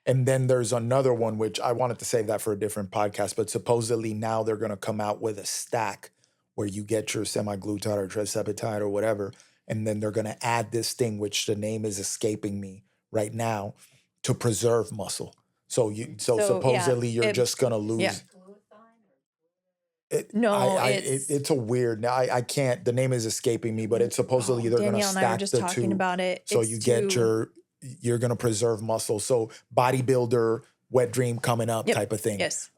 And then there's another one, which I wanted to save that for a different podcast, but supposedly now they're going to come out with a stack where you get your semaglutide or tirzepatide or whatever, and then they're going to add this thing, which the name is escaping me right now, to preserve muscle. So supposedly you're just going to lose. Yeah. It's a weird. Now I can't. The name is escaping me, but it's supposedly they're going to Danielle and I were stack just the talking two. about it. So It's you're going to preserve muscle. So bodybuilder, wet dream coming up type of thing. Yes.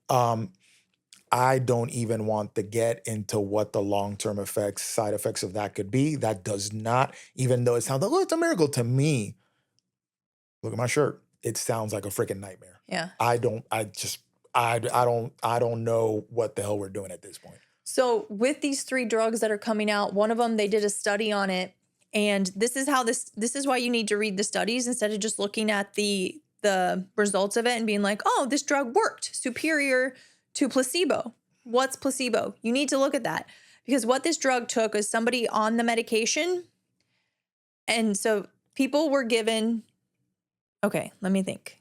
I don't even want to get into what the long-term side effects of that could be. That does not, even though it sounds like, oh, it's a miracle to me. Look at my shirt. It sounds like a freaking nightmare. Yeah. I don't know what the hell we're doing at this point. So with these 3 drugs that are coming out, one of them, they did a study on it. And this is why you need to read the studies instead of just looking at the results of it and being like, oh, this drug worked superior to placebo. What's placebo? You need to look at that, because what this drug took is somebody on the medication. And so people were given Okay, let me think.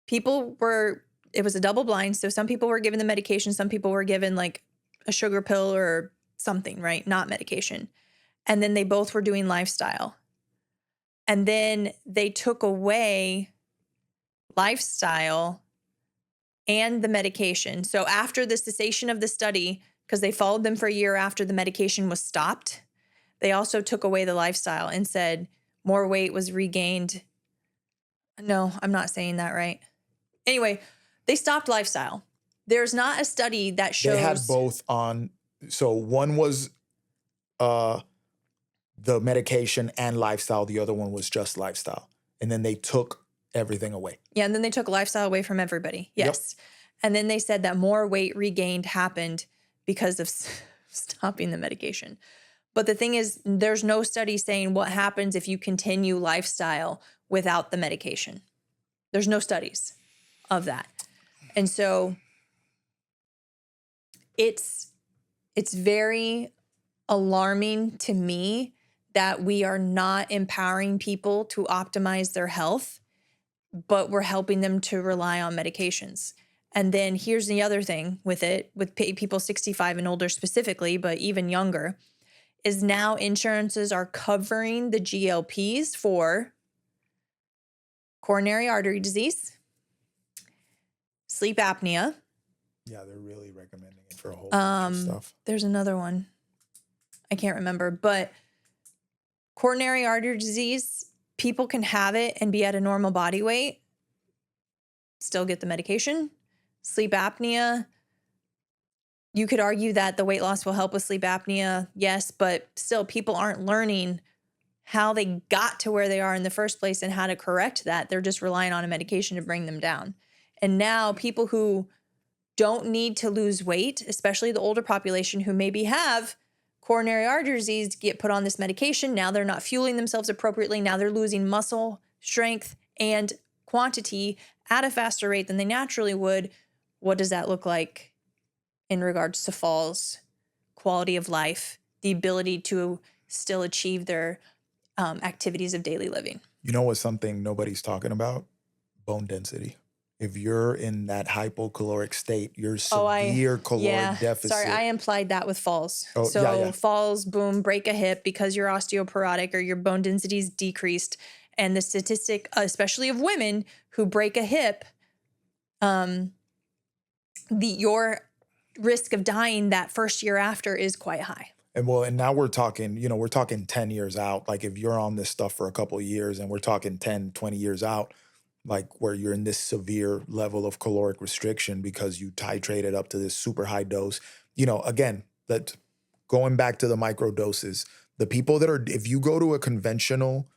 It was a double blind. So some people were given the medication, some people were given like a sugar pill or something, right? Not medication. And then they both were doing lifestyle. And then they took away lifestyle and the medication. So after the cessation of the study, because they followed them for a year after the medication was stopped, they also took away the lifestyle and said more weight was regained. No, I'm not saying that right. Anyway, they stopped lifestyle. There's not a study that shows. They had both on. So one was the medication and lifestyle. The other one was just lifestyle. And then they took everything away. Yeah, and then they took lifestyle away from everybody. Yes. Yep. And then they said that more weight regained happened because of stopping the medication. But the thing is, there's no study saying what happens if you continue lifestyle without the medication. There's no studies of that. And so it's very alarming to me that we are not empowering people to optimize their health, but we're helping them to rely on medications. And then here's the other thing with it, with people 65 and older specifically, but even younger, is now insurances are covering the GLPs for coronary artery disease, sleep apnea. Yeah, they're really recommending it for a whole bunch of stuff. There's another one. I can't remember, but coronary artery disease, people can have it and be at a normal body weight, still get the medication. Sleep apnea, you could argue that the weight loss will help with sleep apnea, yes, but still people aren't learning how they got to where they are in the first place and how to correct that. They're just relying on a medication to bring them down. And now people who don't need to lose weight, especially the older population who maybe have coronary artery disease, get put on this medication. Now they're not fueling themselves appropriately. Now they're losing muscle strength and quantity at a faster rate than they naturally would. What does that look like in regards to falls, quality of life, the ability to still achieve their activities of daily living? You know what's something nobody's talking about? Bone density. If you're in that hypocaloric state, you're severe caloric deficit. Sorry, I implied that with falls. Oh, so falls, boom, break a hip because you're osteoporotic or your bone density is decreased. And the statistic, especially of women who break a hip, your risk of dying that first year after is quite high. And now we're talking, we're talking 10 years out. Like if you're on this stuff for a couple of years and we're talking 10, 20 years out, like where you're in this severe level of caloric restriction because you titrated up to this super high dose, again, that going back to the micro doses, the people that are, if you go to a conventional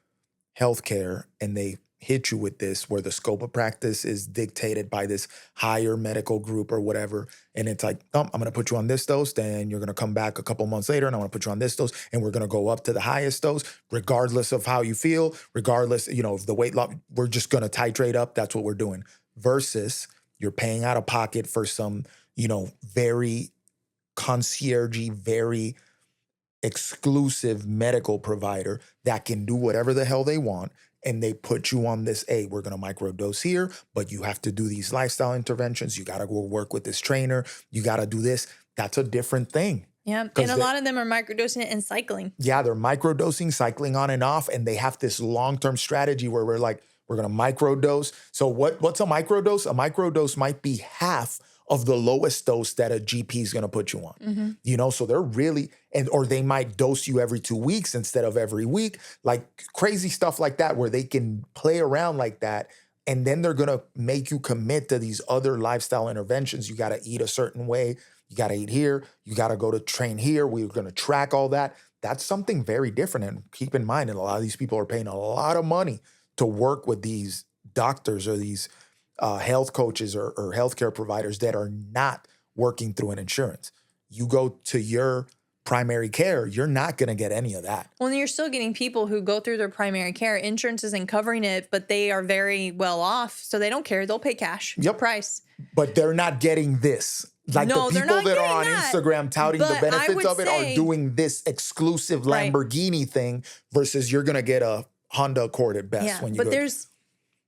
healthcare and they hit you with this, where the scope of practice is dictated by this higher medical group or whatever. And it's like, I'm going to put you on this dose, then you're going to come back a couple months later and I want to put you on this dose and we're going to go up to the highest dose, regardless of how you feel, regardless, of the weight loss, we're just going to titrate up. That's what we're doing. Versus you're paying out of pocket for some, very concierge-y, very exclusive medical provider that can do whatever the hell they want. And they put you on this, hey, we're going to microdose here, but you have to do these lifestyle interventions. You got to go work with this trainer. You got to do this. That's a different thing. Yeah. And a lot of them are microdosing it and cycling. Yeah. They're microdosing, cycling on and off. And they have this long-term strategy where we're like, we're going to microdose. So what's a microdose? A microdose might be half of the lowest dose that a GP is going to put you on. Mm-hmm. So they're really, or they might dose you every 2 weeks instead of every week, like crazy stuff like that, where they can play around like that. And then they're going to make you commit to these other lifestyle interventions. You got to eat a certain way. You got to eat here. You got to go to train here. We're going to track all that. That's something very different. And keep in mind that a lot of these people are paying a lot of money to work with these doctors or these health coaches or healthcare providers that are not working through an insurance. You go to your primary care, you're not going to get any of that. Well, you're still getting people who go through their primary care. Insurance isn't covering it, but they are very well off, so they don't care. They'll pay cash. Yep. Price. But they're not getting this. Like the people that are on Instagram touting the benefits of it are doing this exclusive Lamborghini thing versus you're going to get a Honda Accord at best when you go. But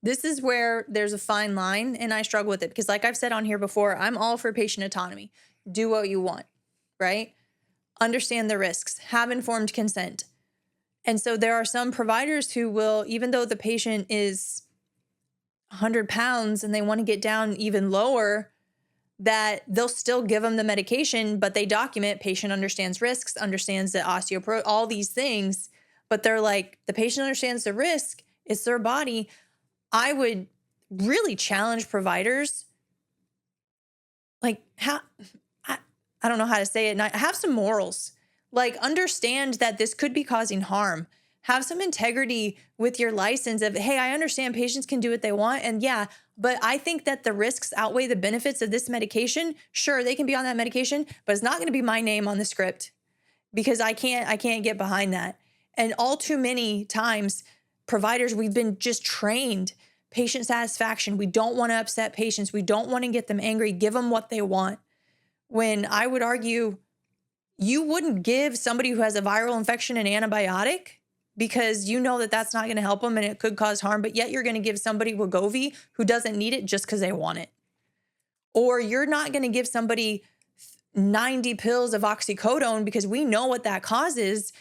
This is where there's a fine line, and I struggle with it because, like I've said on here before, I'm all for patient autonomy. Do what you want, right? Understand the risks, have informed consent. And so there are some providers who will, even though the patient is 100 pounds and they want to get down even lower, that they'll still give them the medication, but they document patient understands risks, understands that all these things. But they're like, the patient understands the risk, it's their body. I would really challenge providers, like, I, I don't know how to say it, and I have some morals. Like, understand that this could be causing harm. Have some integrity with your license of, hey, I understand patients can do what they want. And yeah, but I think that the risks outweigh the benefits of this medication. Sure, they can be on that medication, but it's not going to be my name on the script because I can't get behind that. And all too many times, providers, we've been just trained patient satisfaction. We don't want to upset patients. We don't want to get them angry. Give them what they want. When I would argue, you wouldn't give somebody who has a viral infection an antibiotic because you know that that's not going to help them and it could cause harm, but yet you're going to give somebody Wegovy who doesn't need it just because they want it. Or you're not going to give somebody 90 pills of oxycodone because we know what that causes,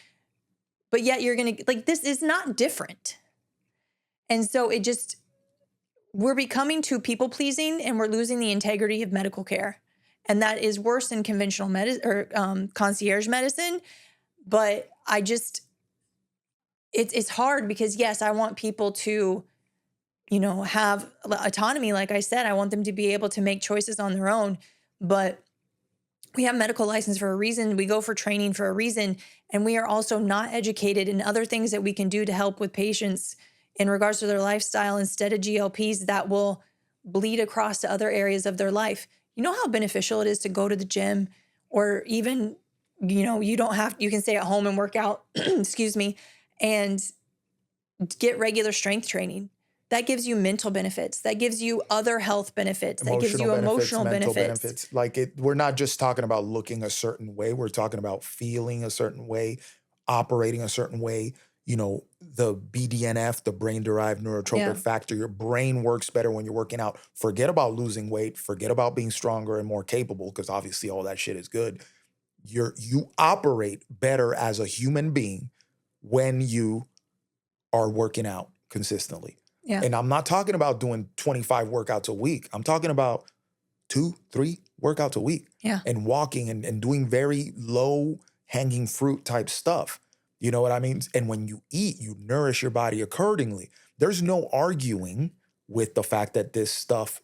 but yet you're going to, like, this is not different. And so we're becoming too people pleasing and we're losing the integrity of medical care. And that is worse than conventional medicine or concierge medicine. But it's hard because, yes, I want people to, have autonomy. Like I said, I want them to be able to make choices on their own. But we have medical license for a reason. We go for training for a reason. And we are also not educated in other things that we can do to help with patients in regards to their lifestyle instead of GLPs that will bleed across to other areas of their life. You know how beneficial it is to go to the gym, or even, you can stay at home and work out, excuse me, and get regular strength training. That gives you mental benefits. That gives you other health benefits. That gives you emotional mental benefits. We're not just talking about looking a certain way. We're talking about feeling a certain way, operating a certain way. The BDNF, the brain-derived neurotropic Yeah. factor, your brain works better when you're working out. Forget about losing weight. Forget about being stronger and more capable, because obviously all that shit is good. You operate better as a human being when you are working out consistently. Yeah. And I'm not talking about doing 25 workouts a week. I'm talking about 2, 3 workouts a week. Yeah. And walking and doing very low hanging fruit type stuff. You know what I mean? And when you eat, you nourish your body accordingly. There's no arguing with the fact that this stuff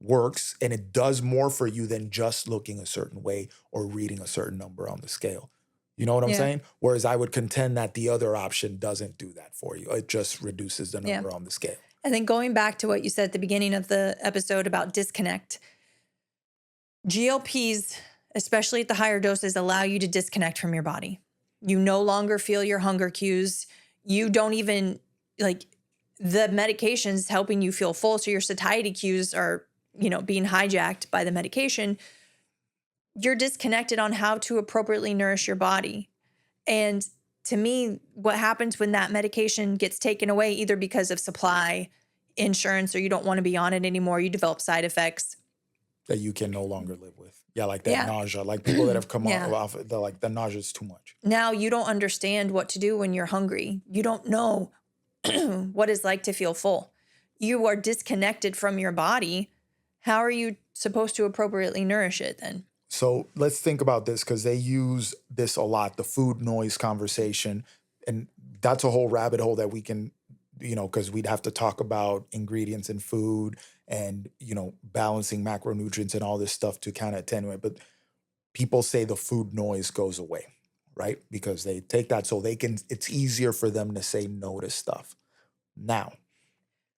works and it does more for you than just looking a certain way or reading a certain number on the scale. You know what I'm Yeah. saying? Whereas I would contend that the other option doesn't do that for you. It just reduces the number on the scale. And then going back to what you said at the beginning of the episode about disconnect, GLPs, especially at the higher doses, allow you to disconnect from your body. You no longer feel your hunger cues. You don't even, the medication's helping you feel full. So your satiety cues are, being hijacked by the medication. You're disconnected on how to appropriately nourish your body. And to me, what happens when that medication gets taken away, either because of supply, insurance, or you don't want to be on it anymore, you develop side effects that you can no longer live with. Yeah, like that nausea. Like people that have come off, they're like, the nausea is too much. Now you don't understand what to do when you're hungry. You don't know what it's like to feel full. You are disconnected from your body. How are you supposed to appropriately nourish it then? So let's think about this, because they use this a lot, the food noise conversation. And that's a whole rabbit hole that we can, because we'd have to talk about ingredients in food and, balancing macronutrients and all this stuff to kind of attenuate. But people say the food noise goes away, right? Because they take that so it's easier for them to say no to stuff. Now,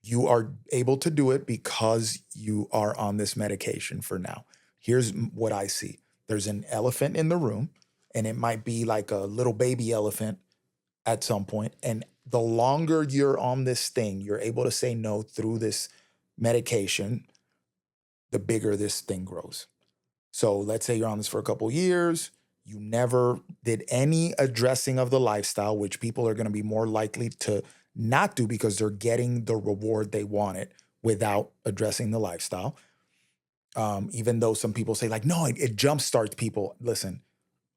you are able to do it because you are on this medication for now. Here's what I see. There's an elephant in the room, and it might be like a little baby elephant at some point. And the longer you're on this thing, you're able to say no through this medication, the bigger this thing grows. So let's say you're on this for a couple years. You never did any addressing of the lifestyle, which people are going to be more likely to not do because they're getting the reward they wanted without addressing the lifestyle. Even though some people say like, no, it jumpstarts people. Listen,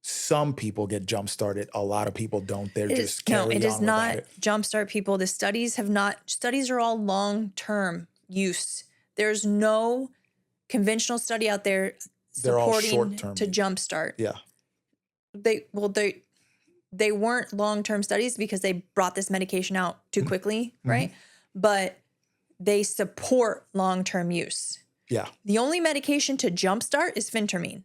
some people get jumpstarted. A lot of people don't. They're just No, carry it does on without not it. jumpstart people. The studies are all long-term use. There's no conventional study out there They're all supporting short-term to use. jumpstart. Yeah. They weren't long-term studies because they brought this medication out too quickly, right? But they support long-term use. Yeah. The only medication to jumpstart is phentermine.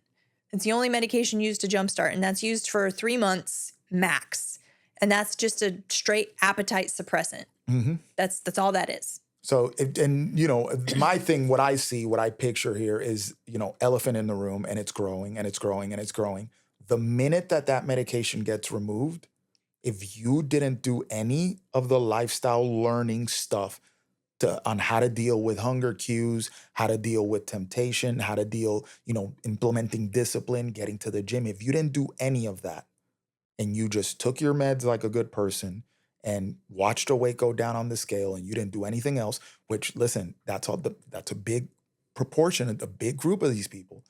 It's the only medication used to jumpstart, and that's used for 3 months max. And that's just a straight appetite suppressant. That's all that is. So, my thing, what I see, what I picture here is, elephant in the room, and it's growing and it's growing and it's growing. The minute that medication gets removed, if you didn't do any of the lifestyle learning stuff on how to deal with hunger cues, how to deal with temptation, how to deal, implementing discipline, getting to the gym, if you didn't do any of that and you just took your meds like a good person and watched your weight go down on the scale and you didn't do anything else, which, listen, that's a big proportion, a big group of these people.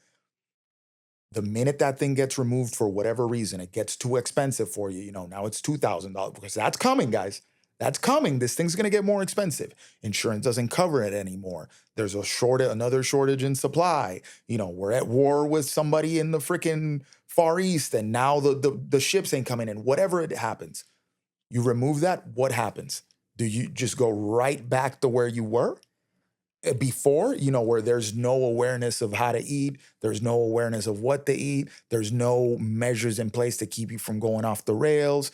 The minute that thing gets removed for whatever reason, it gets too expensive for you. Now it's $2,000 because that's coming, guys. That's coming. This thing's going to get more expensive. Insurance doesn't cover it anymore. There's another shortage in supply. We're at war with somebody in the freaking Far East, and now the ships ain't coming in. Whatever it happens, you remove that, what happens? Do you just go right back to where you were before, where there's no awareness of how to eat, there's no awareness of what to eat, there's no measures in place to keep you from going off the rails,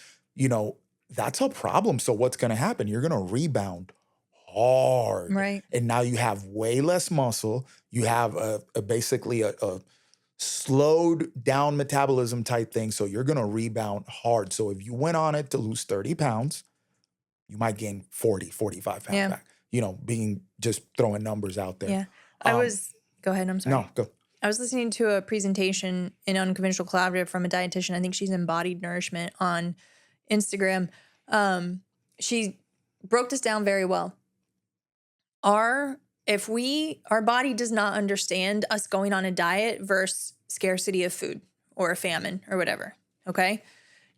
that's a problem. So what's going to happen? You're going to rebound hard. Right. And now you have way less muscle. You have basically a slowed down metabolism type thing. So you're going to rebound hard. So if you went on it to lose 30 pounds, you might gain 40, 45 pounds back. Being just throwing numbers out there. Yeah. Go ahead. I'm sorry. No, go. I was listening to a presentation in Unconventional Collaborative from a dietitian. I think she's Embodied Nourishment on Instagram. She broke this down very well. Our body does not understand us going on a diet versus scarcity of food or a famine or whatever. Okay.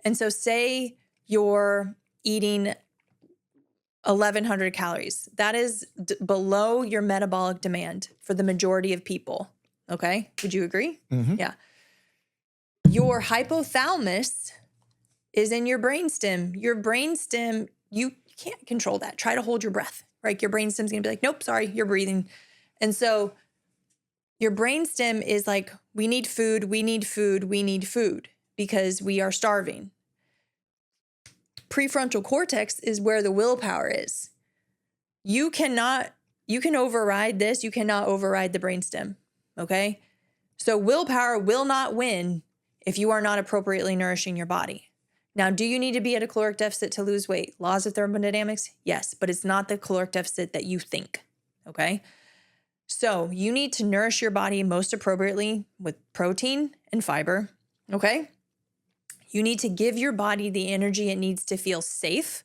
And so say you're eating 1,100 calories. That is below your metabolic demand for the majority of people. Okay. Would you agree? Yeah. Your hypothalamus is in your brainstem. Your brainstem, you can't control that. Try to hold your breath, right? Your brainstem's going to be like, nope, sorry, you're breathing. And so your brainstem is like, we need food, we need food, we need food because we are starving. Prefrontal cortex is where the willpower is. You can override this. You cannot override the brainstem. Okay. So willpower will not win if you are not appropriately nourishing your body. Now, do you need to be at a caloric deficit to lose weight? Laws of thermodynamics? Yes, but it's not the caloric deficit that you think. Okay. So you need to nourish your body most appropriately with protein and fiber. Okay. You need to give your body the energy it needs to feel safe,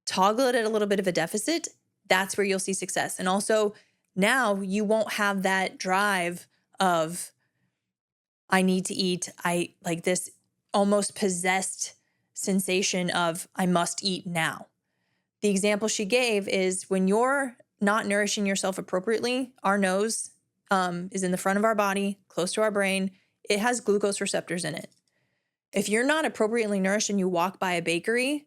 toggle it at a little bit of a deficit. That's where you'll see success. And also now you won't have that drive of, I need to eat. I like this almost possessed sensation of I must eat now. The example she gave is when you're not nourishing yourself appropriately, our nose is in the front of our body, close to our brain. It has glucose receptors in it. If you're not appropriately nourished and you walk by a bakery,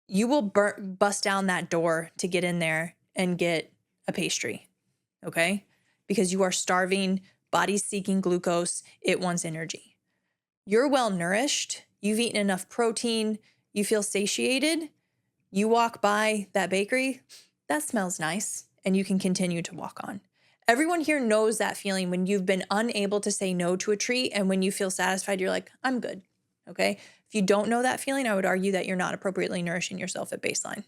you will bust down that door to get in there and get a pastry, okay? Because you are starving, body's seeking glucose, it wants energy. You're well nourished, you've eaten enough protein, you feel satiated, you walk by that bakery, that smells nice, and you can continue to walk on. Everyone here knows that feeling when you've been unable to say no to a treat, and when you feel satisfied, you're like, I'm good, okay? If you don't know that feeling, I would argue that you're not appropriately nourishing yourself at baseline.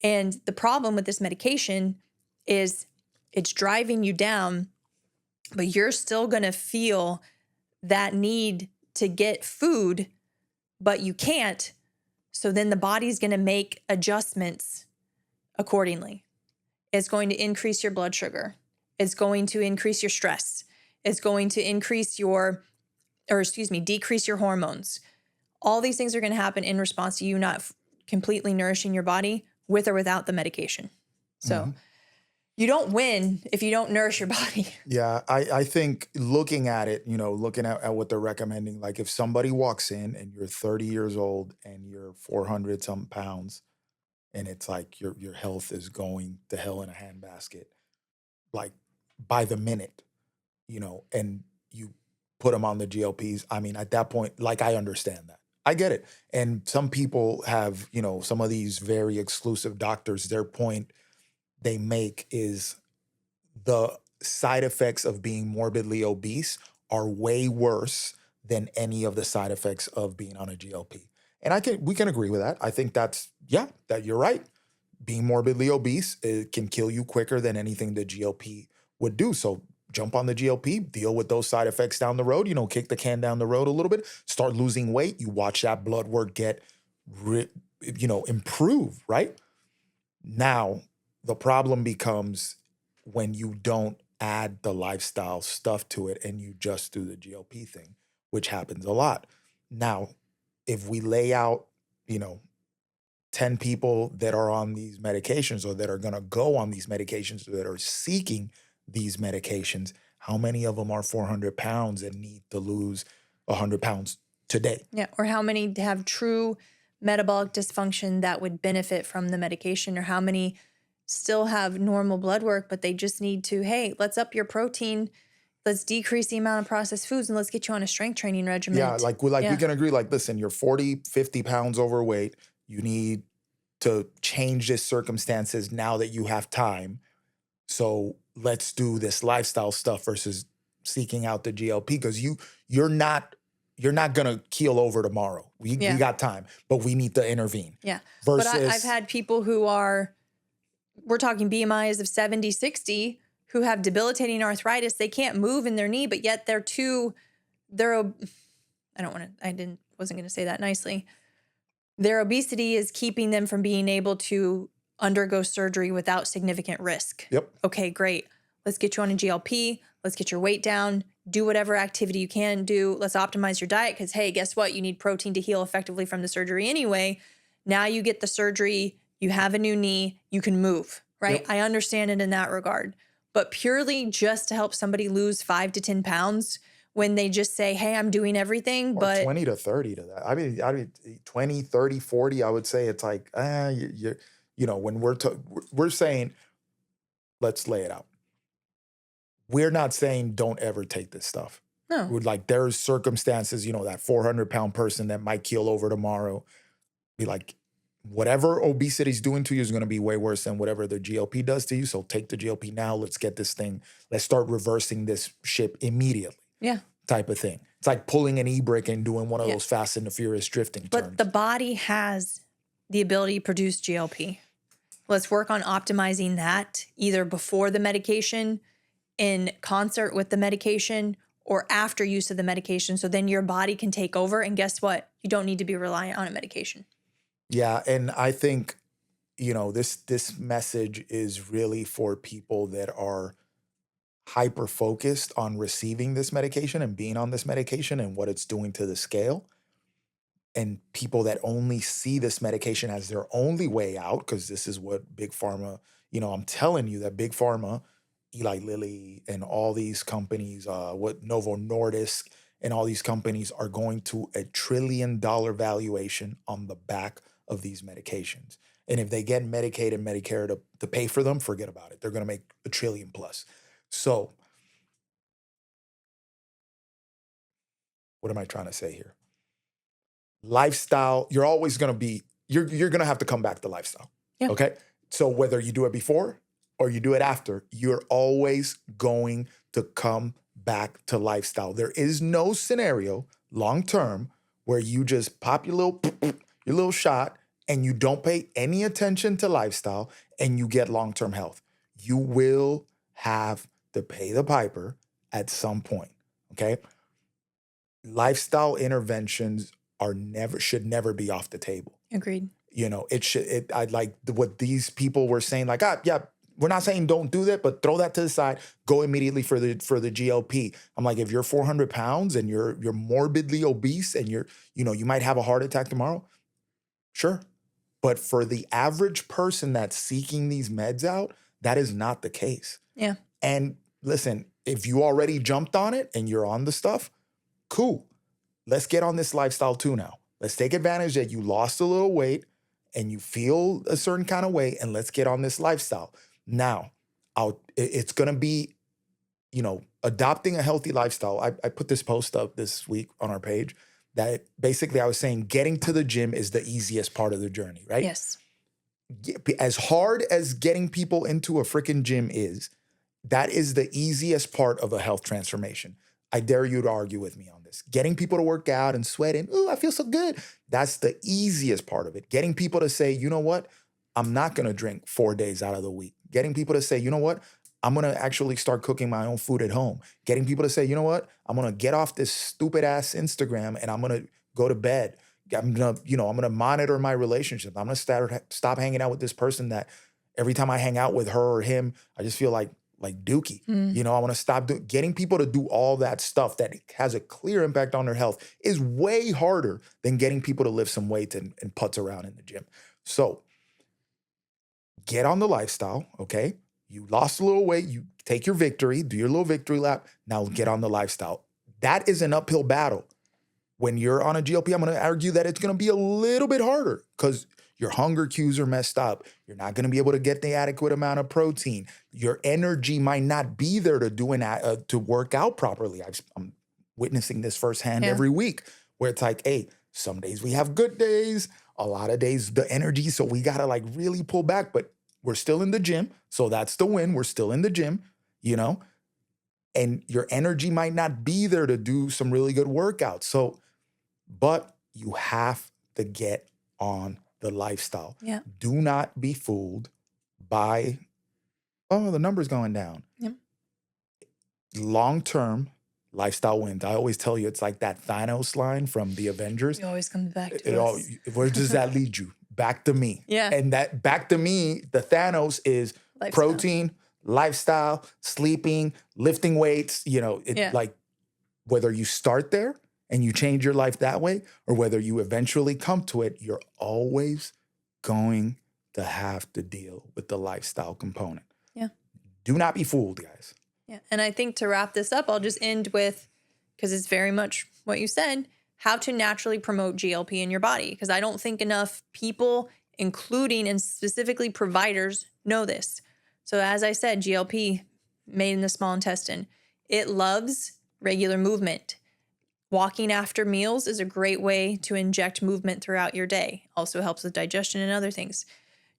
And the problem with this medication is it's driving you down, but you're still going to feel that need to get food, but you can't. So then the body's going to make adjustments accordingly. It's going to increase your blood sugar. It's going to increase your stress. It's going to decrease your hormones. All these things are going to happen in response to you not completely nourishing your body with or without the medication. So you don't win if you don't nourish your body. Yeah, I think looking at it, looking at what they're recommending, like if somebody walks in and you're 30 years old and you're 400 some pounds, and it's like your health is going to hell in a handbasket, like by the minute, and you put them on the GLPs. I mean, at that point, like I understand that. I get it. And some people have, some of these very exclusive doctors, their point they make is the side effects of being morbidly obese are way worse than any of the side effects of being on a GLP. And we can agree with that. I think that you're right. Being morbidly obese, it can kill you quicker than anything the GLP would do. So jump on the GLP, deal with those side effects down the road, kick the can down the road a little bit, start losing weight. You watch that blood work get, improve, right? Now, the problem becomes when you don't add the lifestyle stuff to it and you just do the GLP thing, which happens a lot. Now, if we lay out, 10 people that are on these medications or that are going to go on these medications or that are seeking these medications, how many of them are 400 pounds and need to lose 100 pounds today? Yeah. Or how many have true metabolic dysfunction that would benefit from the medication, or how many still have normal blood work, but they just need to, hey, let's up your protein. Let's decrease the amount of processed foods and let's get you on a strength training regimen. Yeah, we can agree, like, listen, you're 40, 50 pounds overweight. You need to change this circumstances now that you have time. So let's do this lifestyle stuff versus seeking out the GLP, because you're not gonna keel over tomorrow. We got time, but we need to intervene. Yeah. Versus, but I've had people who we're talking BMIs of 70, 60, who have debilitating arthritis. They can't move in their knee, but yet I wasn't going to say that nicely. Their obesity is keeping them from being able to undergo surgery without significant risk. Yep. Okay, great. Let's get you on a GLP. Let's get your weight down. Do whatever activity you can do. Let's optimize your diet because, hey, guess what? You need protein to heal effectively from the surgery anyway. Now you get the surgery. You have a new knee. You can move, right? Yep. I understand it in that regard. But purely just to help somebody lose 5 to 10 pounds when they just say, hey, I'm doing everything, or but 20 to 30 to that. I mean 20, 30, 40, I would say it's like, when we're saying, let's lay it out. We're not saying don't ever take this stuff. no. We're like, there's circumstances, that 400-pound person that might keel over tomorrow. Be like, whatever obesity is doing to you is going to be way worse than whatever the GLP does to you. So take the GLP now. Let's get this thing. Let's start reversing this ship immediately. Yeah. Type of thing. It's like pulling an e-brake and doing one of those Fast and the Furious drifting turns. But the body has the ability to produce GLP. Let's work on optimizing that either before the medication, in concert with the medication, or after use of the medication. So then your body can take over. And guess what? You don't need to be reliant on a medication. Yeah. And I think, this message is really for people that are hyper focused on receiving this medication and being on this medication and what it's doing to the scale. And people that only see this medication as their only way out, because this is what Big Pharma, I'm telling you that Big Pharma, Eli Lilly, and all these companies, what Novo Nordisk, and all these companies are going to $1 trillion valuation on the back of these medications. And if they get Medicaid and Medicare to pay for them, forget about it. They're going to make $1 trillion plus. So what am I trying to say here? Lifestyle, you're always going to be, you're going to have to come back to lifestyle. Yeah. Okay. So whether you do it before or you do it after, you're always going to come back to lifestyle. There is no scenario long-term where you just pop your little shot and you don't pay any attention to lifestyle and you get long-term health. You will have to pay the piper at some point. Okay. Lifestyle interventions should never be off the table. Agreed. I like what these people were saying, like, yeah, we're not saying don't do that, but throw that to the side, go immediately for the GLP. I'm like, if you're 400 pounds and you're morbidly obese and you might have a heart attack tomorrow, sure. But for the average person that's seeking these meds out, that is not the case. Yeah. And listen, if you already jumped on it and you're on the stuff, cool. Let's get on this lifestyle too now. Let's take advantage that you lost a little weight and you feel a certain kind of way, and let's get on this lifestyle. Now, it's going to be, adopting a healthy lifestyle. I put this post up this week on our page that basically I was saying getting to the gym is the easiest part of the journey, right? Yes. As hard as getting people into a freaking gym is, that is the easiest part of a health transformation. I dare you to argue with me on this. Getting people to work out and sweat and, ooh, I feel so good. That's the easiest part of it. Getting people to say, you know what? I'm not going to drink 4 days out of the week. Getting people to say, you know what? I'm going to actually start cooking my own food at home. Getting people to say, you know what? I'm going to get off this stupid ass Instagram and I'm going to go to bed. I'm going to monitor my relationship. I'm going to stop hanging out with this person that every time I hang out with her or him, I just feel like dookie. I want to stop getting people to do all that stuff that has a clear impact on their health is way harder than getting people to lift some weights and putz around in the gym. So get on the lifestyle, okay? You lost a little weight, you take your victory, do your little victory lap, now get on the lifestyle. That is an uphill battle. When you're on a GLP, I'm going to argue that it's going to be a little bit harder because your hunger cues are messed up. You're not going to be able to get the adequate amount of protein. Your energy might not be there to work out properly. I'm witnessing this firsthand every week where it's like, hey, some days we have good days, a lot of days the energy, so we got to really pull back, but we're still in the gym. So that's the win. We're still in the gym, and your energy might not be there to do some really good workouts. So, but you have to get on the lifestyle. Yeah. Do not be fooled by, oh, the number's going down. Yep. Long-term lifestyle wins. I always tell you, it's like that Thanos line from the Avengers. It always comes back to us. Where does that lead you? Back to me. Yeah. And that back to me, the Thanos is Lifestyle. protein, lifestyle, sleeping, lifting weights, like whether you start there and you change your life that way, or whether you eventually come to it, you're always going to have to deal with the lifestyle component. Yeah. Do not be fooled, guys. Yeah. And I think to wrap this up, I'll just end with, because it's very much what you said, how to naturally promote GLP in your body. Because I don't think enough people, including and specifically providers, know this. So as I said, GLP made in the small intestine, it loves regular movement. Walking after meals is a great way to inject movement throughout your day. Also helps with digestion and other things.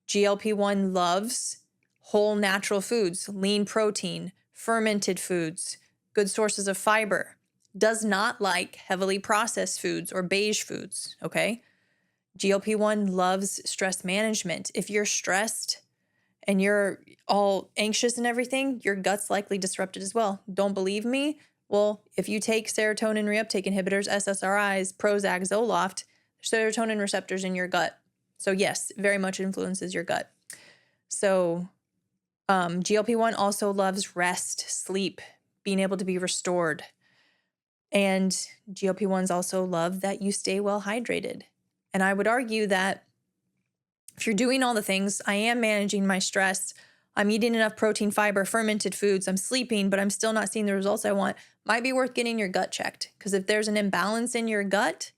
GLP-1 loves whole natural foods, lean protein, fermented foods, good sources of fiber. Does not like heavily processed foods or beige foods, okay? GLP-1 loves stress management. If you're stressed and you're all anxious and everything, your gut's likely disrupted as well. Don't believe me? Well, if you take serotonin reuptake inhibitors, SSRIs, Prozac, Zoloft, serotonin receptors in your gut. So yes, very much influences your gut. So GLP-1 also loves rest, sleep, being able to be restored. And GLP-1s also love that you stay well hydrated. And I would argue that if you're doing all the things, I am managing my stress, I'm eating enough protein, fiber, fermented foods, I'm sleeping, but I'm still not seeing the results I want, might be worth getting your gut checked. Because if there's an imbalance in your gut,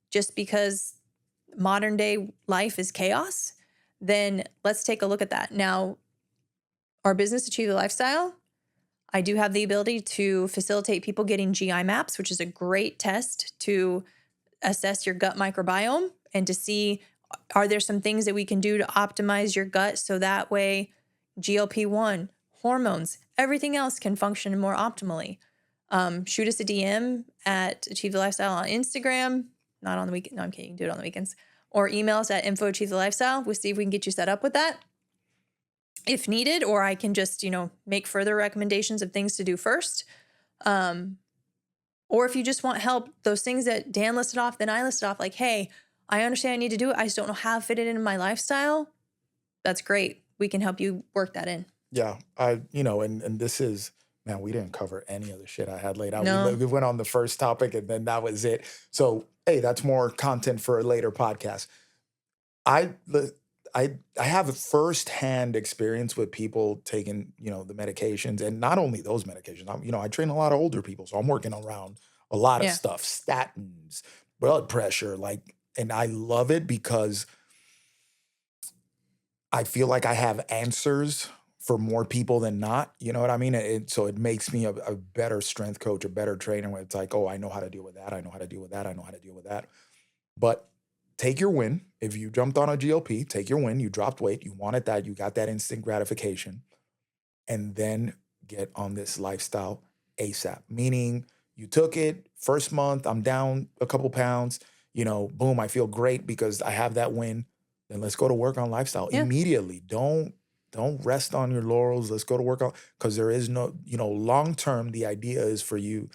just because modern day life is chaos, then let's take a look at that. Now, our business Achieve the Lifestyle, I do have the ability to facilitate people getting GI maps, which is a great test to assess your gut microbiome and to see, are there some things that we can do to optimize your gut so that way GLP-1, hormones, everything else can function more optimally. Shoot us a DM at Achieve the Lifestyle on Instagram, not on the weekend. No, I'm kidding. Do it on the weekends. Or email us at info@achieve-the-lifestyle. We'll see if we can get you set up with that if needed, or I can just, make further recommendations of things to do first. Or if you just want help, those things that Dan listed off, then I listed off, like, hey, I understand I need to do it. I just don't know how to fit it into my lifestyle. That's great. We can help you work that in. Yeah. And this is, man, we didn't cover any of the shit I had laid out. No. We went on the first topic and then that was it. So, hey, that's more content for a later podcast. I have a firsthand experience with people taking, the medications, and not only those medications. I train a lot of older people, so I'm working around a lot of Yeah. stuff, statins, blood pressure, and I love it because I feel like I have answers for more people than not. You know what I mean? So it makes me a better strength coach, a better trainer when it's like, oh, I know how to deal with that. I know how to deal with that. I know how to deal with that. But take your win. If you jumped on a GLP, take your win. You dropped weight. You wanted that. You got that instant gratification. And then get on this lifestyle ASAP. Meaning you took it, first month, I'm down a couple pounds, boom, I feel great because I have that win. Then let's go to work on lifestyle immediately. Don't rest on your laurels. Let's go to work on, because there is no, long term, the idea is for you,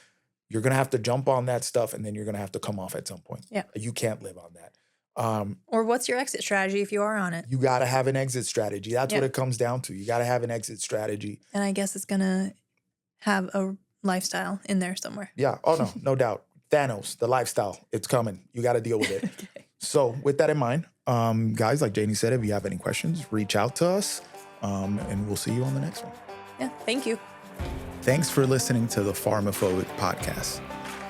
you're going to have to jump on that stuff and then you're going to have to come off at some point. Yeah. You can't live on that. Or what's your exit strategy if you are on it? You got to have an exit strategy. That's what it comes down to. You got to have an exit strategy. And I guess it's going to have a lifestyle in there somewhere. Yeah. Oh, no, no doubt. Thanos, the lifestyle, it's coming. You got to deal with it. Okay. So with that in mind, guys, like Janie said, if you have any questions, reach out to us and we'll see you on the next one. Yeah. Thank you. Thanks for listening to the PharmaPhobic podcast.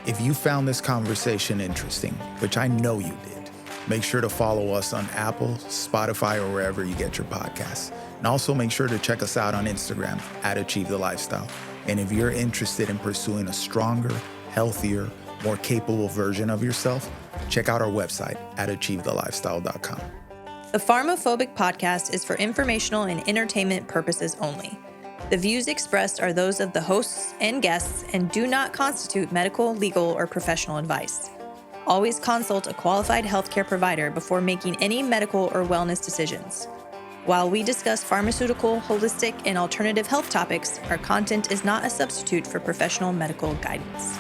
If you found this conversation interesting, which I know you did, make sure to follow us on Apple, Spotify, or wherever you get your podcasts. And also make sure to check us out on Instagram at Achieve the Lifestyle. And if you're interested in pursuing a stronger, healthier, more capable version of yourself, check out our website at achievethelifestyle.com. The PharmaPhobic podcast is for informational and entertainment purposes only. The views expressed are those of the hosts and guests and do not constitute medical, legal, or professional advice. Always consult a qualified healthcare provider before making any medical or wellness decisions. While we discuss pharmaceutical, holistic, and alternative health topics, our content is not a substitute for professional medical guidance.